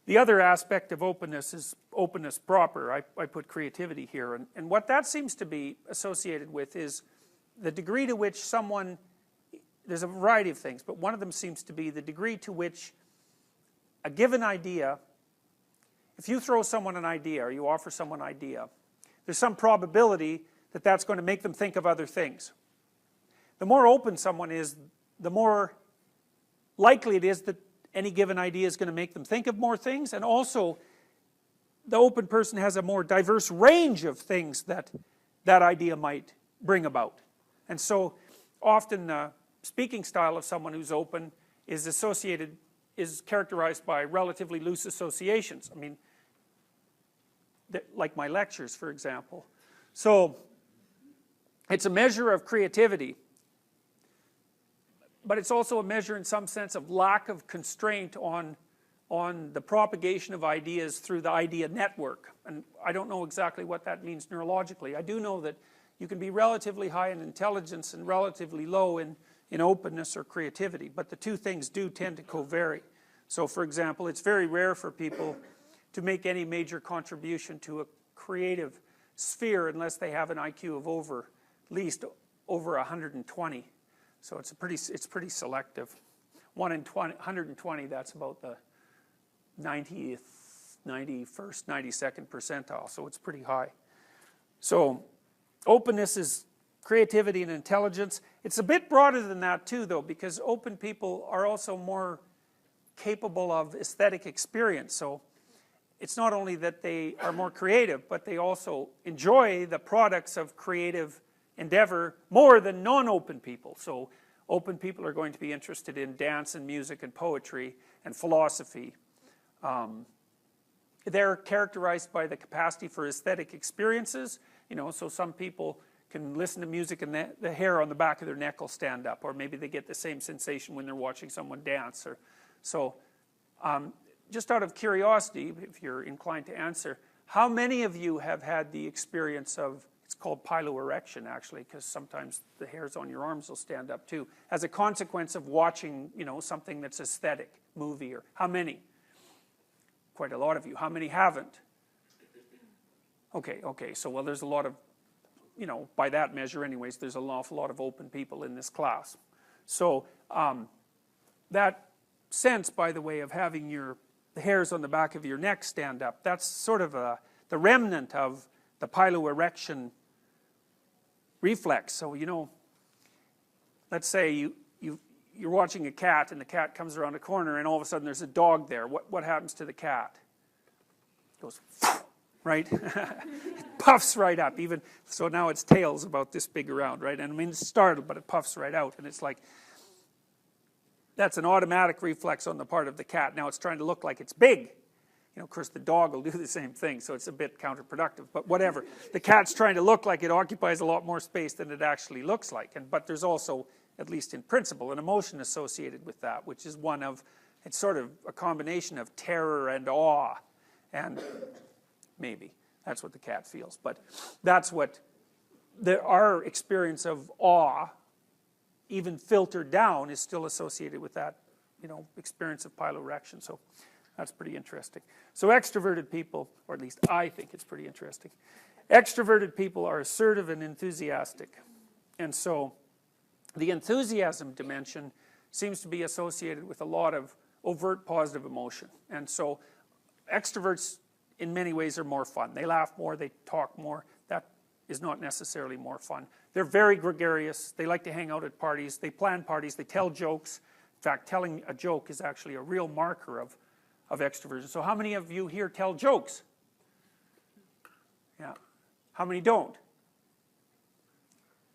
The other aspect of openness is openness proper. I put creativity here, and what that seems to be associated with is the degree to which someone, there's a variety of things, but one of them seems to be the degree to which a given idea, if you throw someone an idea or you offer someone an idea, there's some probability that that's going to make them think of other things. The more open someone is, the more likely it is that any given idea is going to make them think of more things, and also the open person has a more diverse range of things that that idea might bring about. And so often the speaking style of someone who's open is characterized by relatively loose associations. I mean, like my lectures, for example. So it's a measure of creativity, but it's also a measure in some sense of lack of constraint on the propagation of ideas through the idea network. And I don't know exactly what that means neurologically. I do know that you can be relatively high in intelligence and relatively low in openness or creativity, but the two things do tend to co-vary. So for example, it's very rare for people to make any major contribution to a creative sphere unless they have an IQ of at least over 120. So it's pretty selective. 1 in 120, that's about the 90th, 91st, 92nd percentile, so it's pretty high. So openness is creativity and intelligence. It's a bit broader than that too, though, because open people are also more capable of aesthetic experience. So it's not only that they are more creative, but they also enjoy the products of creative endeavor more than non-open people. So open people are going to be interested in dance and music and poetry and philosophy. They're characterized by the capacity for aesthetic experiences. So some people can listen to music and the hair on the back of their neck will stand up, or maybe they get the same sensation when they're watching someone dance. So just out of curiosity, if you're inclined to answer, how many of you have had the experience of, it's called piloerection actually, because sometimes the hairs on your arms will stand up too, as a consequence of watching, something that's aesthetic, movie, or how many? Quite a lot of you. How many haven't? Okay, so well, there's a lot of, by that measure anyways, there's an awful lot of open people in this class. So that sense, by the way, of having the hairs on the back of your neck stand up, that's sort of the remnant of the piloerection reflex. So, let's say you're watching a cat and the cat comes around a corner and all of a sudden there's a dog there. What happens to the cat? It goes, right? It puffs right up. So now its tail's about this big around, right? And I mean, it's startled, but it puffs right out. And it's like, that's an automatic reflex on the part of the cat. Now it's trying to look like it's big. Of course, the dog will do the same thing, so it's a bit counterproductive. But whatever. The cat's trying to look like it occupies a lot more space than it actually looks like. But there's also, at least in principle, an emotion associated with that, which is it's sort of a combination of terror and awe. And maybe that's what the cat feels. But that's what our experience of awe, even filtered down, is still associated with that, experience of piloerection. So that's pretty interesting. So extroverted people, or at least I think it's pretty interesting, extroverted people are assertive and enthusiastic. And so the enthusiasm dimension seems to be associated with a lot of overt positive emotion. And so extroverts in many ways are more fun. They laugh more, they talk more. That is not necessarily more fun. They're very gregarious. They like to hang out at parties. They plan parties. They tell jokes. In fact, telling a joke is actually a real marker of extroversion. So how many of you here tell jokes? Yeah. How many don't?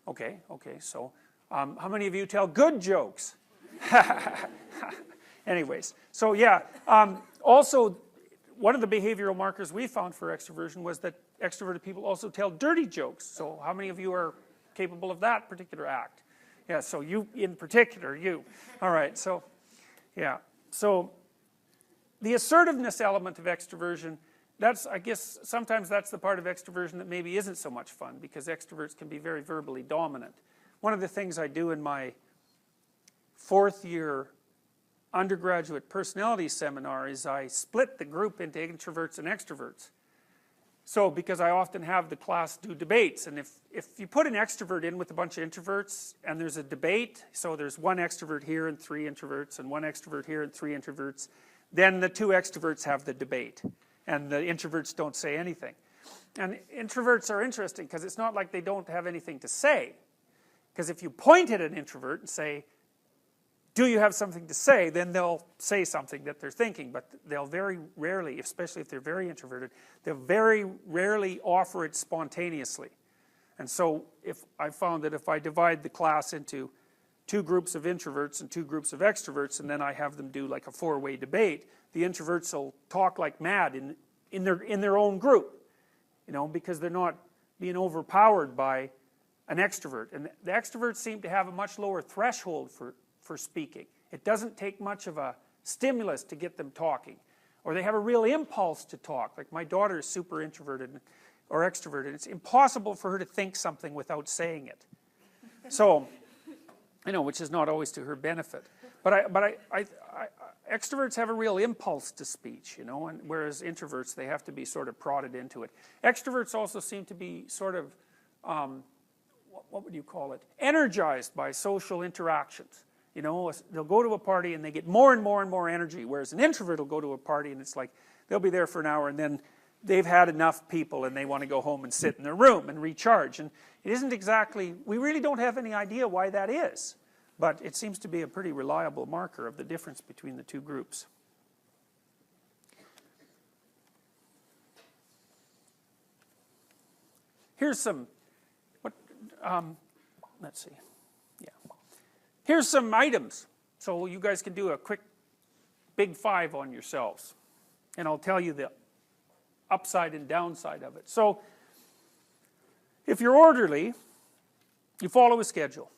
Okay, so how many of you tell good jokes? Anyways, so yeah. Also, one of the behavioral markers we found for extroversion was that extroverted people also tell dirty jokes. So how many of you are capable of that particular act? Yeah, so you in particular, you. All right, so yeah. So the assertiveness element of extroversion, I guess sometimes that's the part of extroversion that maybe isn't so much fun, because extroverts can be very verbally dominant. One of the things I do in my 4th year undergraduate personality seminar is I split the group into introverts and extroverts. So, because I often have the class do debates, and if you put an extrovert in with a bunch of introverts and there's a debate, so there's one extrovert here and 3 introverts, and one extrovert here and 3 introverts, then the 2 extroverts have the debate, and the introverts don't say anything. And introverts are interesting because it's not like they don't have anything to say. Because if you point at an introvert and say, do you have something to say, then they'll say something that they're thinking, but they'll very rarely, especially if they're very introverted, they'll very rarely offer it spontaneously. And so I found that if I divide the class into 2 groups of introverts and 2 groups of extroverts, and then I have them do like a 4-way debate, the introverts will talk like mad in their own group, you know, because they're not being overpowered by an extrovert. And the extroverts seem to have a much lower threshold for speaking. It doesn't take much of a stimulus to get them talking. Or they have a real impulse to talk. Like my daughter is super introverted or extroverted. It's impossible for her to think something without saying it. So, you know, which is not always to her benefit. But extroverts have a real impulse to speech, you know, and whereas introverts, they have to be sort of prodded into it. Extroverts also seem to be sort of, what would you call it? Energized by social interactions. You know, they'll go to a party and they get more and more and more energy, whereas an introvert will go to a party and it's like, they'll be there for an hour and then they've had enough people and they want to go home and sit in their room and recharge. And it isn't exactly, we really don't have any idea why that is, but it seems to be a pretty reliable marker of the difference between the 2 groups. Here's some, let's see. Here's some items, so you guys can do a quick big 5 on yourselves. And I'll tell you the upside and downside of it. So, if you're orderly, you follow a schedule.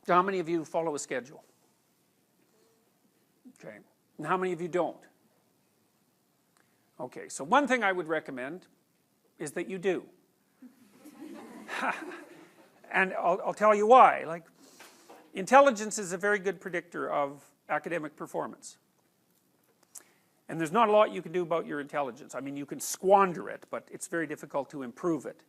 So how many of you follow a schedule? Okay. And how many of you don't? Okay, so one thing I would recommend is that you do. And I'll tell you why. Like, intelligence is a very good predictor of academic performance. And there's not a lot you can do about your intelligence. I mean, you can squander it, but it's very difficult to improve it.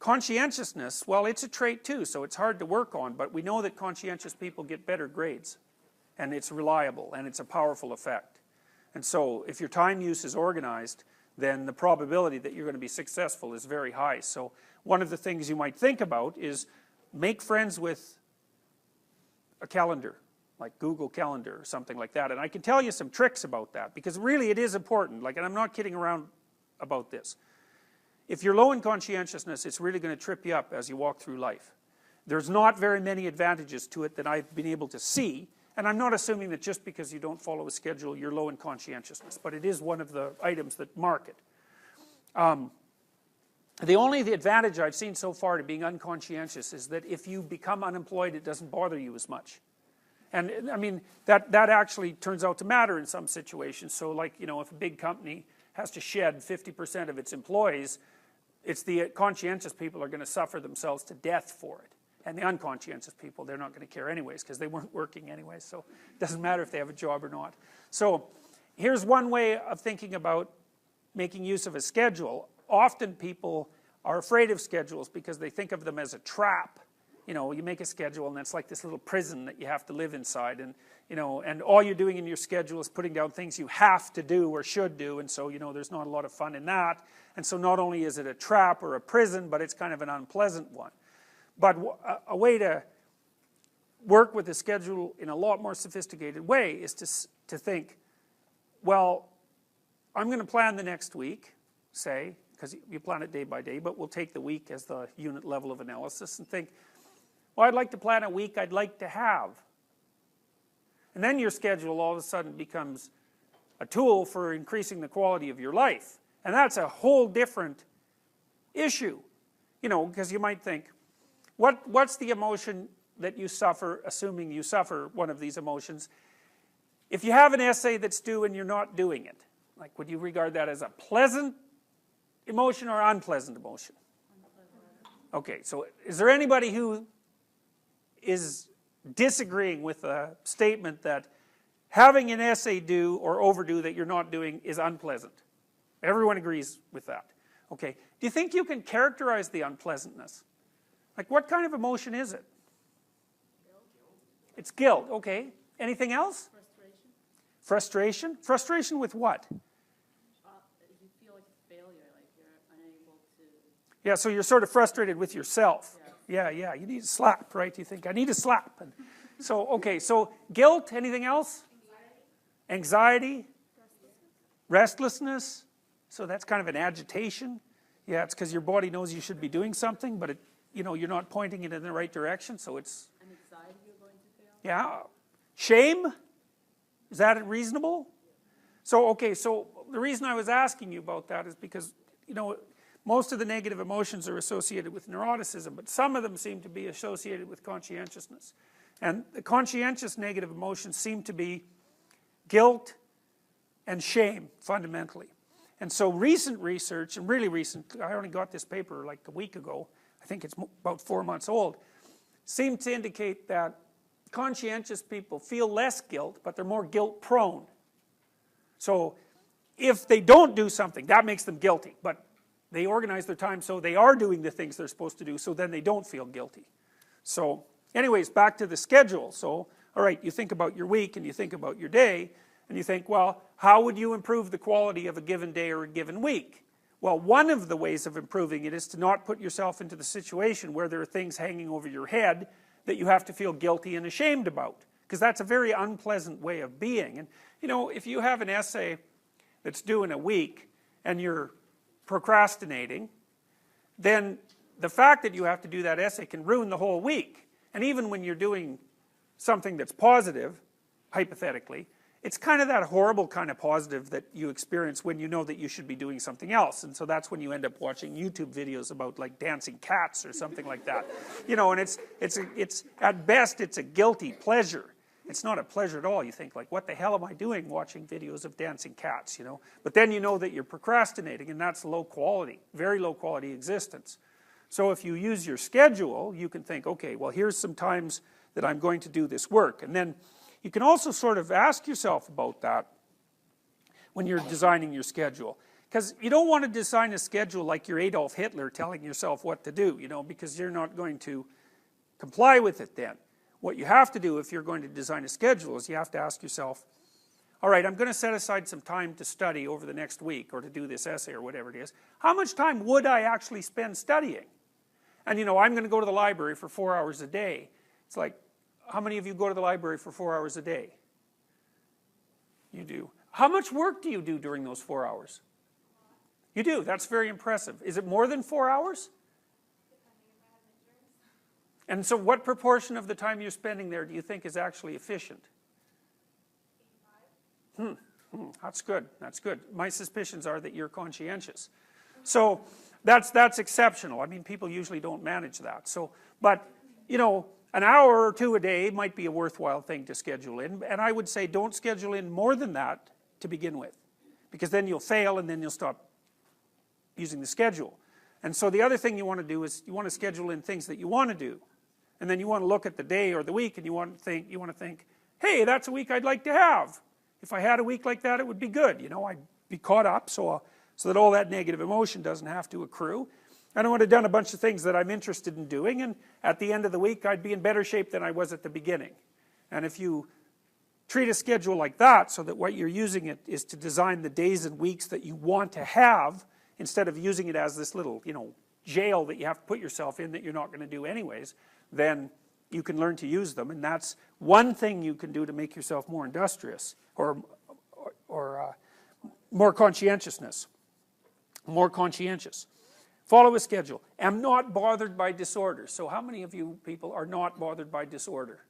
Conscientiousness, well, it's a trait too, so it's hard to work on, but we know that conscientious people get better grades. And it's reliable, and it's a powerful effect. And so, if your time use is organized, then the probability that you're going to be successful is very high. So, one of the things you might think about is make friends with a calendar, like Google Calendar or something like that. And I can tell you some tricks about that, because really it is important. Like, and I'm not kidding around about this. If you're low in conscientiousness, it's really going to trip you up as you walk through life. There's not very many advantages to it that I've been able to see, and I'm not assuming that just because you don't follow a schedule, you're low in conscientiousness, but it is one of the items that mark it. The only advantage I've seen so far to being unconscientious is that if you become unemployed, it doesn't bother you as much. And I mean, that actually turns out to matter in some situations. So like, you know, if a big company has to shed 50% of its employees, it's the conscientious people are going to suffer themselves to death for it. And the unconscientious people, they're not going to care anyways, because they weren't working anyways, so it doesn't matter if they have a job or not. So here's one way of thinking about making use of a schedule. Often people are afraid of schedules because they think of them as a trap. You know, you make a schedule and it's like this little prison that you have to live inside, and you know, and all you're doing in your schedule is putting down things you have to do or should do, and so, you know, there's not a lot of fun in that. And so not only is it a trap or a prison, but it's kind of an unpleasant one. But a way to work with the schedule in a lot more sophisticated way is to think, well, I'm going to plan the next week, say, because you plan it day by day, but we'll take the week as the unit level of analysis and think, well, I'd like to plan a week I'd like to have. And then your schedule all of a sudden becomes a tool for increasing the quality of your life. And that's a whole different issue. You know, because you might think, what's the emotion that you suffer, assuming you suffer one of these emotions? If you have an essay that's due and you're not doing it, like, would you regard that as a pleasant emotion or unpleasant emotion? Okay, so is there anybody who is disagreeing with a statement that having an essay due or overdue that you're not doing is unpleasant? Everyone agrees with that. Okay, do you think you can characterize the unpleasantness? Like, what kind of emotion is it? Guilt. It's guilt, okay. Anything else? Frustration. Frustration? Frustration with what? You feel like a failure, like you're unable to... Yeah, so you're sort of frustrated with yourself. Yeah, you need a slap, right? You think, I need a slap. And so, okay, so guilt, anything else? Anxiety? Restlessness. So that's kind of an agitation. Yeah, it's because your body knows you should be doing something, but it, you know, you're not pointing it in the right direction, so it's... And anxiety Yeah? Shame? Is that reasonable? So, okay, so the reason I was asking you about that is because, you know, most of the negative emotions are associated with neuroticism, but some of them seem to be associated with conscientiousness. And the conscientious negative emotions seem to be guilt and shame, fundamentally. And so recent research, and really recent, I only got this paper like a week ago, I think it's about 4 months old, seem to indicate that conscientious people feel less guilt, but they're more guilt prone. So if they don't do something, that makes them guilty, but they organize their time so they are doing the things they're supposed to do, so then they don't feel guilty. So anyways, back to the schedule. So, all right, you think about your week and you think about your day, and you think, well, how would you improve the quality of a given day or a given week? Well, one of the ways of improving it is to not put yourself into the situation where there are things hanging over your head that you have to feel guilty and ashamed about, because that's a very unpleasant way of being. And you know, if you have an essay that's due in a week and you're procrastinating, then the fact that you have to do that essay can ruin the whole week. And even when you're doing something that's positive, hypothetically, it's kind of that horrible kind of positive that you experience when you know that you should be doing something else. And so that's when you end up watching YouTube videos about like dancing cats or something like that. You know, and it's at best it's a guilty pleasure. It's not a pleasure at all. You think like, what the hell am I doing watching videos of dancing cats, you know? But then you know that you're procrastinating, and that's low quality, very low quality existence. So if you use your schedule, you can think, okay, well, here's some times that I'm going to do this work. And then you can also sort of ask yourself about that when you're designing your schedule. Because you don't want to design a schedule like you're Adolf Hitler telling yourself what to do, you know, because you're not going to comply with it then. What you have to do if you're going to design a schedule is you have to ask yourself, all right, I'm going to set aside some time to study over the next week or to do this essay or whatever it is. How much time would I actually spend studying? And you know, I'm going to go to the library for 4 hours a day. It's like, how many of you go to the library for 4 hours a day? You do. How much work do you do during those 4 hours? You do. That's very impressive. Is it more than 4 hours? And so what proportion of the time you're spending there do you think is actually efficient? That's good. That's good. My suspicions are that you're conscientious. So that's exceptional. I mean, people usually don't manage that. So, but, you know, an hour or two a day might be a worthwhile thing to schedule in. And I would say don't schedule in more than that to begin with, because then you'll fail and then you'll stop using the schedule. And so the other thing you want to do is you want to schedule in things that you want to do. And then you want to look at the day or the week and you want to think, hey, that's a week I'd like to have. If I had a week like that, it would be good. You know, I'd be caught up so that all that negative emotion doesn't have to accrue. And I would have done a bunch of things that I'm interested in doing, and at the end of the week, I'd be in better shape than I was at the beginning. And if you treat a schedule like that, so that what you're using it is to design the days and weeks that you want to have, instead of using it as this little, you know, jail that you have to put yourself in that you're not going to do anyways, then you can learn to use them. And that's one thing you can do to make yourself more industrious, or more conscientiousness. More conscientious. Follow a schedule. Am not bothered by disorder. So how many of you people are not bothered by disorder?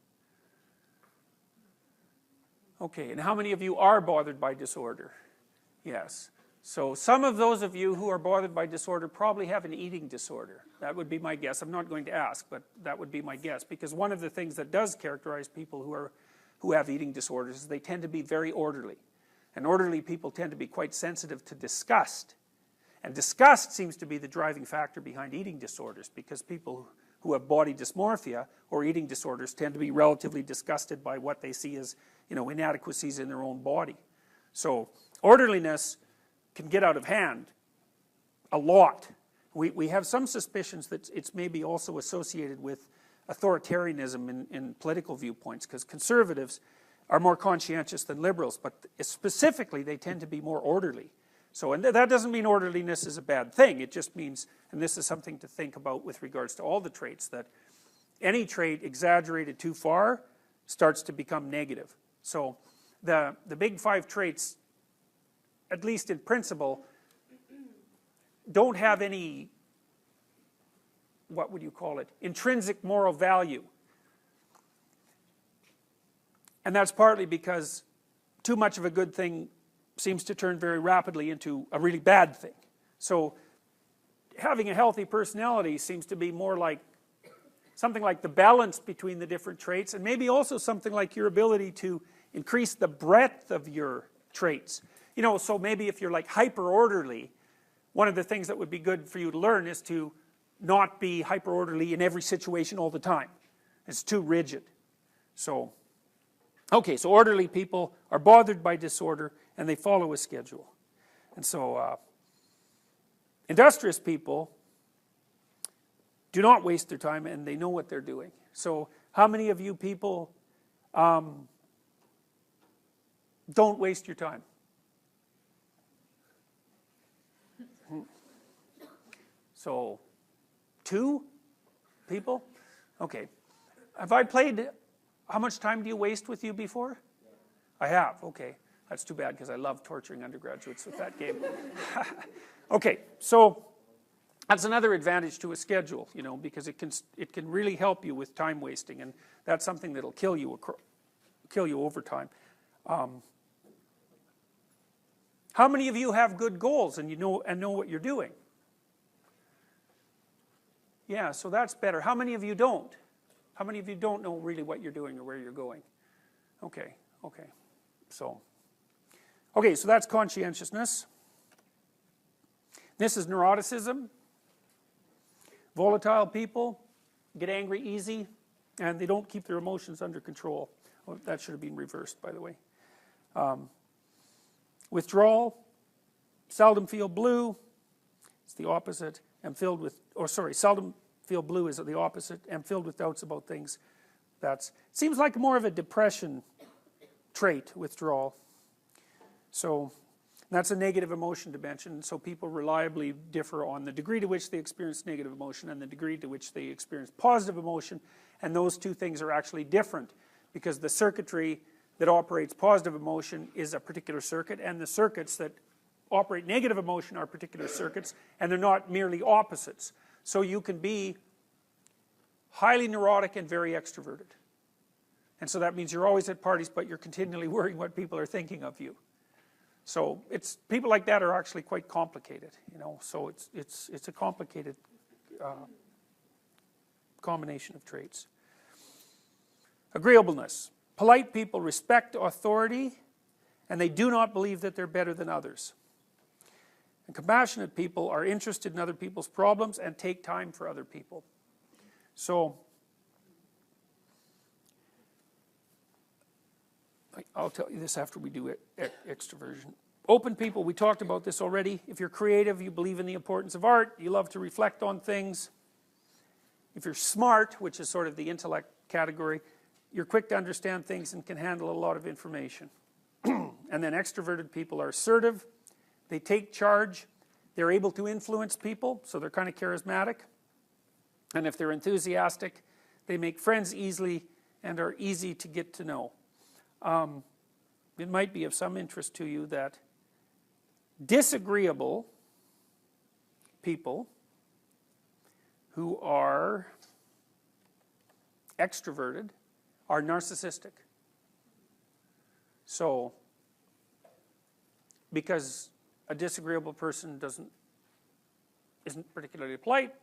Okay, and how many of you are bothered by disorder? Yes. So some of those of you who are bothered by disorder probably have an eating disorder. That would be my guess. I'm not going to ask, but that would be my guess. Because one of the things that does characterize people who have eating disorders is they tend to be very orderly. And orderly people tend to be quite sensitive to disgust. And disgust seems to be the driving factor behind eating disorders, because people who have body dysmorphia or eating disorders tend to be relatively disgusted by what they see as, you know, inadequacies in their own body. So orderliness can get out of hand a lot. We have some suspicions that it's maybe also associated with authoritarianism in political viewpoints, because conservatives are more conscientious than liberals, but specifically they tend to be more orderly. So, and that doesn't mean orderliness is a bad thing. It just means, and this is something to think about with regards to all the traits, that any trait exaggerated too far starts to become negative. So the big 5 traits, at least in principle, don't have any, what would you call it, intrinsic moral value. And that's partly because too much of a good thing seems to turn very rapidly into a really bad thing. So having a healthy personality seems to be more like something like the balance between the different traits, and maybe also something like your ability to increase the breadth of your traits. You know, so maybe if you're like hyper orderly, one of the things that would be good for you to learn is to not be hyper orderly in every situation all the time. It's too rigid. So, okay, so orderly people are bothered by disorder and they follow a schedule. And so, industrious people do not waste their time and they know what they're doing. So, how many of you people don't waste your time? So, 2 people? Okay. Have I played, how much time do you waste with you before? I have, okay. That's too bad because I love torturing undergraduates with that game. Okay, so that's another advantage to a schedule, you know, because it can really help you with time wasting, and that's something that'll kill you over time. How many of you have good goals and know what you're doing? Yeah, so that's better. How many of you don't? How many of you don't know really what you're doing or where you're going? Okay, okay. So that's conscientiousness. This is neuroticism. Volatile people get angry easy and they don't keep their emotions under control. Oh, that should have been reversed, by the way. Withdrawal, seldom feel blue. It's the opposite. Seldom feel blue is the opposite. Am filled with doubts about things. Seems like more of a depression trait, withdrawal. So that's a negative emotion dimension. So people reliably differ on the degree to which they experience negative emotion and the degree to which they experience positive emotion. And those two things are actually different because the circuitry that operates positive emotion is a particular circuit, and the circuits that operate negative emotion are particular circuits, and they're not merely opposites. So you can be highly neurotic and very extroverted. And so that means you're always at parties, but you're continually worrying what people are thinking of you. So people like that are actually quite complicated, you know. So it's a complicated combination of traits. Agreeableness. Polite people respect authority, and they do not believe that they're better than others. And compassionate people are interested in other people's problems and take time for other people. So, I'll tell you this after we do extroversion. Open people, we talked about this already. If you're creative, you believe in the importance of art, you love to reflect on things. If you're smart, which is sort of the intellect category, you're quick to understand things and can handle a lot of information. And then extroverted people are assertive. They take charge. They're able to influence people, so they're kind of charismatic. And if they're enthusiastic, they make friends easily and are easy to get to know. It might be of some interest to you that disagreeable people who are extroverted are narcissistic. So, because a disagreeable person isn't particularly polite,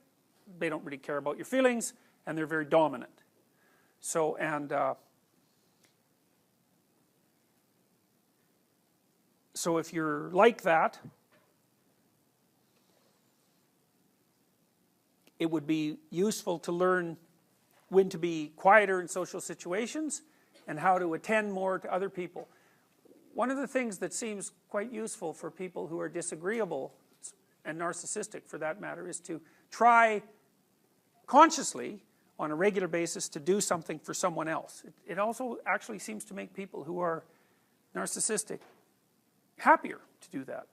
they don't really care about your feelings, and they're very dominant. So, so if you're like that, it would be useful to learn when to be quieter in social situations and how to attend more to other people. One of the things that seems quite useful for people who are disagreeable and narcissistic, for that matter, is to try consciously on a regular basis to do something for someone else. It also actually seems to make people who are narcissistic happier to do that,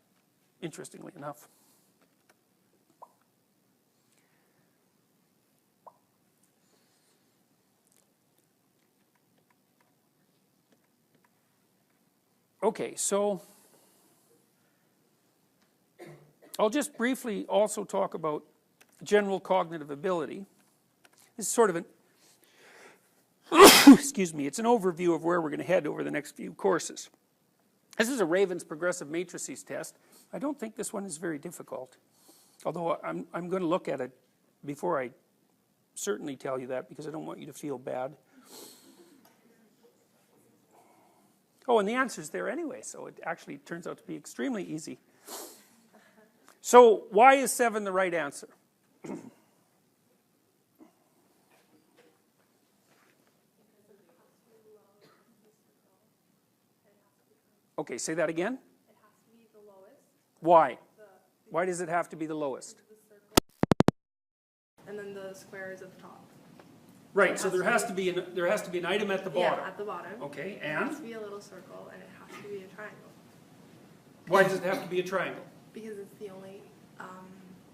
interestingly enough. Okay, so I'll just briefly also talk about general cognitive ability. This is sort of excuse me, it's an overview of where we're going to head over the next few courses. This is a Raven's progressive matrices test. I don't think this one is very difficult, although I'm going to look at it before I certainly tell you that, because I don't want you to feel bad. Oh, and the answer's there anyway, so it actually turns out to be extremely easy. So why is 7 the right answer? Okay, say that again. It has to be the lowest. Why? Why does it have to be the lowest? The circle. And then the square is at the top. Right, so there has to be an item at the bottom. Yeah, at the bottom. Okay, It has and to be a little circle, and it has to be a triangle. why does it have to be a triangle? Because it's the only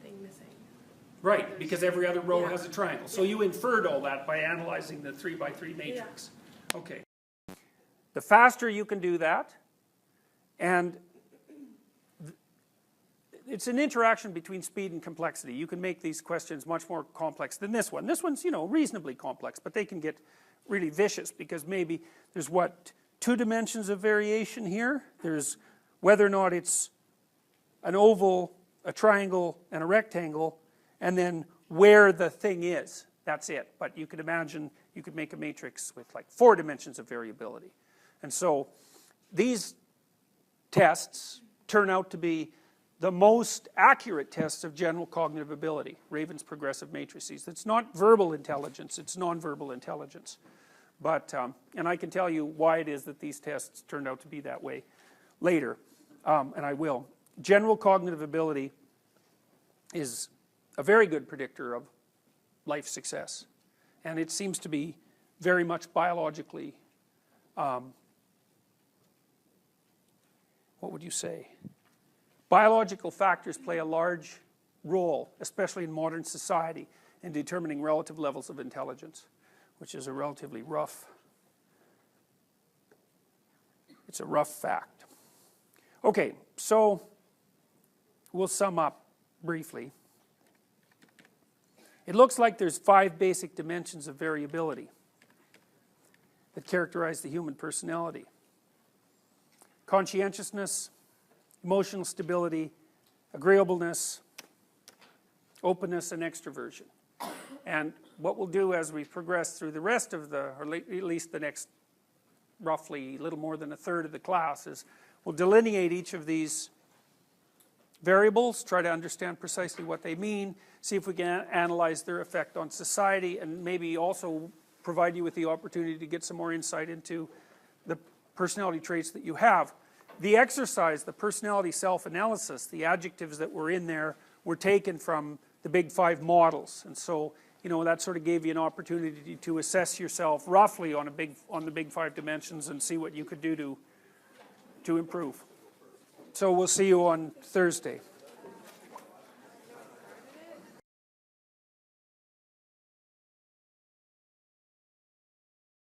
thing missing. Right, because every other row Yeah. has a triangle. So you inferred all that by analyzing the 3x3 matrix. Okay. The faster you can do that, and it's an interaction between speed and complexity. You can make these questions much more complex than this one. This one's, you know, reasonably complex, but they can get really vicious because maybe there's what, 2 dimensions of variation here. There's whether or not it's an oval, a triangle, and a rectangle, and then where the thing is. That's it. But you could imagine you could make a matrix with like 4 dimensions of variability. And so these tests turn out to be the most accurate tests of general cognitive ability, Raven's progressive matrices. It's not verbal intelligence, it's nonverbal intelligence. But, and I can tell you why it is that these tests turned out to be that way later, and I will. General cognitive ability is a very good predictor of life success. And it seems to be very much biologically, what would you say? Biological factors play a large role, especially in modern society, in determining relative levels of intelligence, which is a relatively rough, it's a rough fact. Okay, so we'll sum up briefly. It looks like there's 5 basic dimensions of variability that characterize the human personality: conscientiousness, emotional stability, agreeableness, openness, and extroversion. And what we'll do as we progress through the rest of the, or at least the next roughly a little more than a third of the class, is we'll delineate each of these variables, try to understand precisely what they mean, see if we can analyze their effect on society, and maybe also provide you with the opportunity to get some more insight into the personality traits that you have. The exercise, the personality self-analysis, the adjectives that were in there were taken from the Big 5 models, and so, you know, that sort of gave you an opportunity to assess yourself roughly on the Big 5 dimensions and see what you could do to improve. So we'll see you on Thursday.